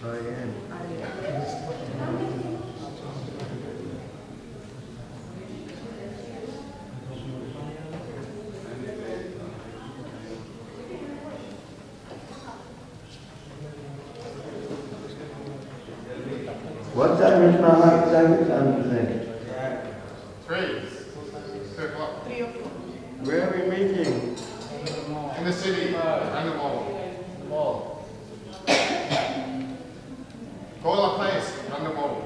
What time is Mahavishnu today? 3 o'clock. 3 o'clock. Where are we meeting? In the city, and the mall. Call a place, run the mall.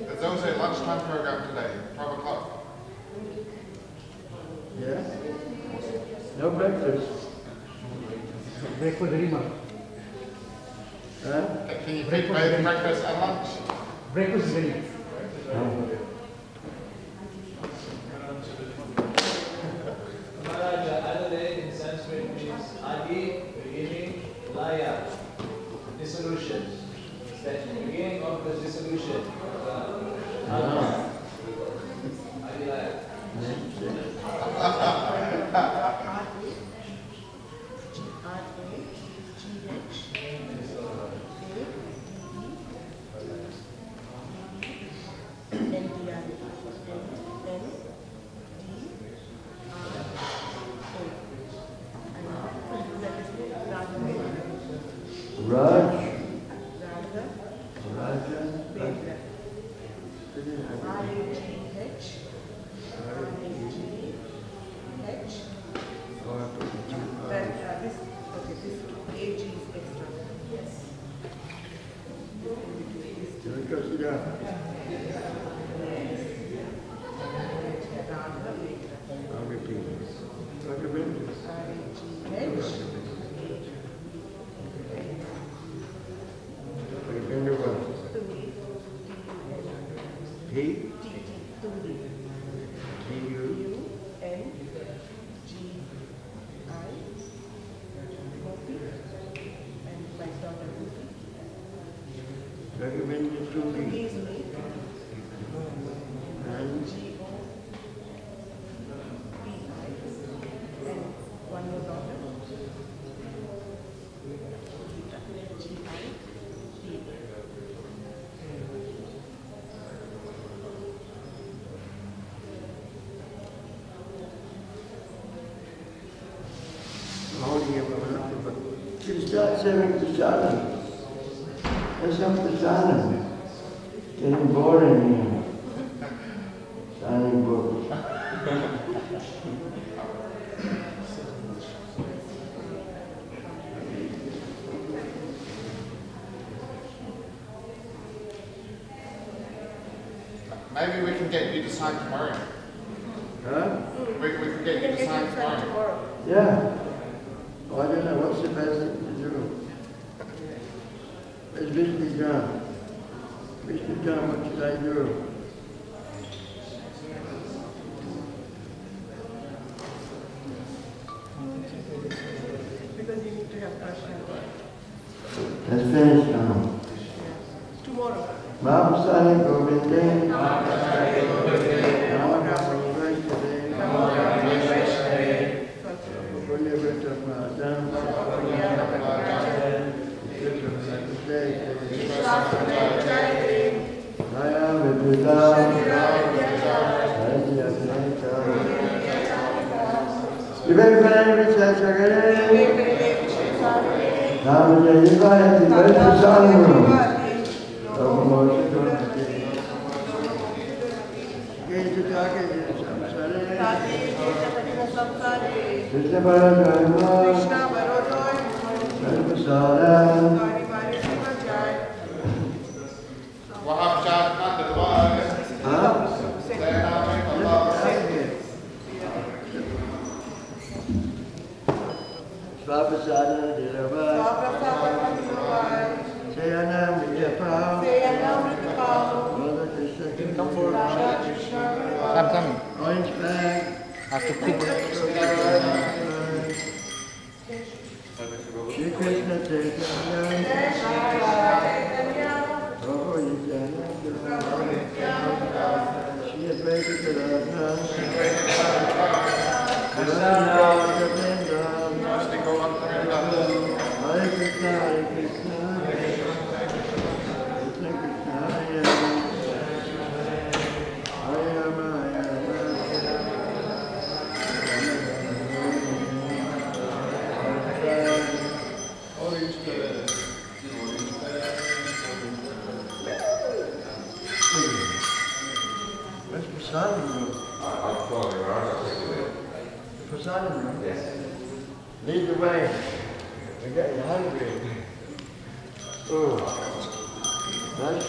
There's also a lunchtime program today, 12 o'clock. Yeah? No breakfast? Breakfast very much. Huh? Can you feed both breakfast and lunch? Breakfast is very much. Adelaide in Sanskrit means Adi, beginning, Laya, dissolution. It's that beginning of the dissolution. Adi Laya. Start serving prasada. There's some prasada. Getting boring here. Signing books. Maybe we can get you to sign tomorrow. Huh? We can get you to sign tomorrow. Yeah. Oh, I don't know. What's the best thing to do? Where's Mr. John? Mr. John, what should I do? Because you need to have darshan. Let's finish now. Tomorrow. Mahavishnu Govinde. Namo Namo Vaishnavi. Krishna Orange flag. After Shri Krishna Chaitanya. Prabhu Nityananda. Shri Advaita Gadadhara. prasadam. Yes. Lead the way. We're getting hungry. Oh. Nice.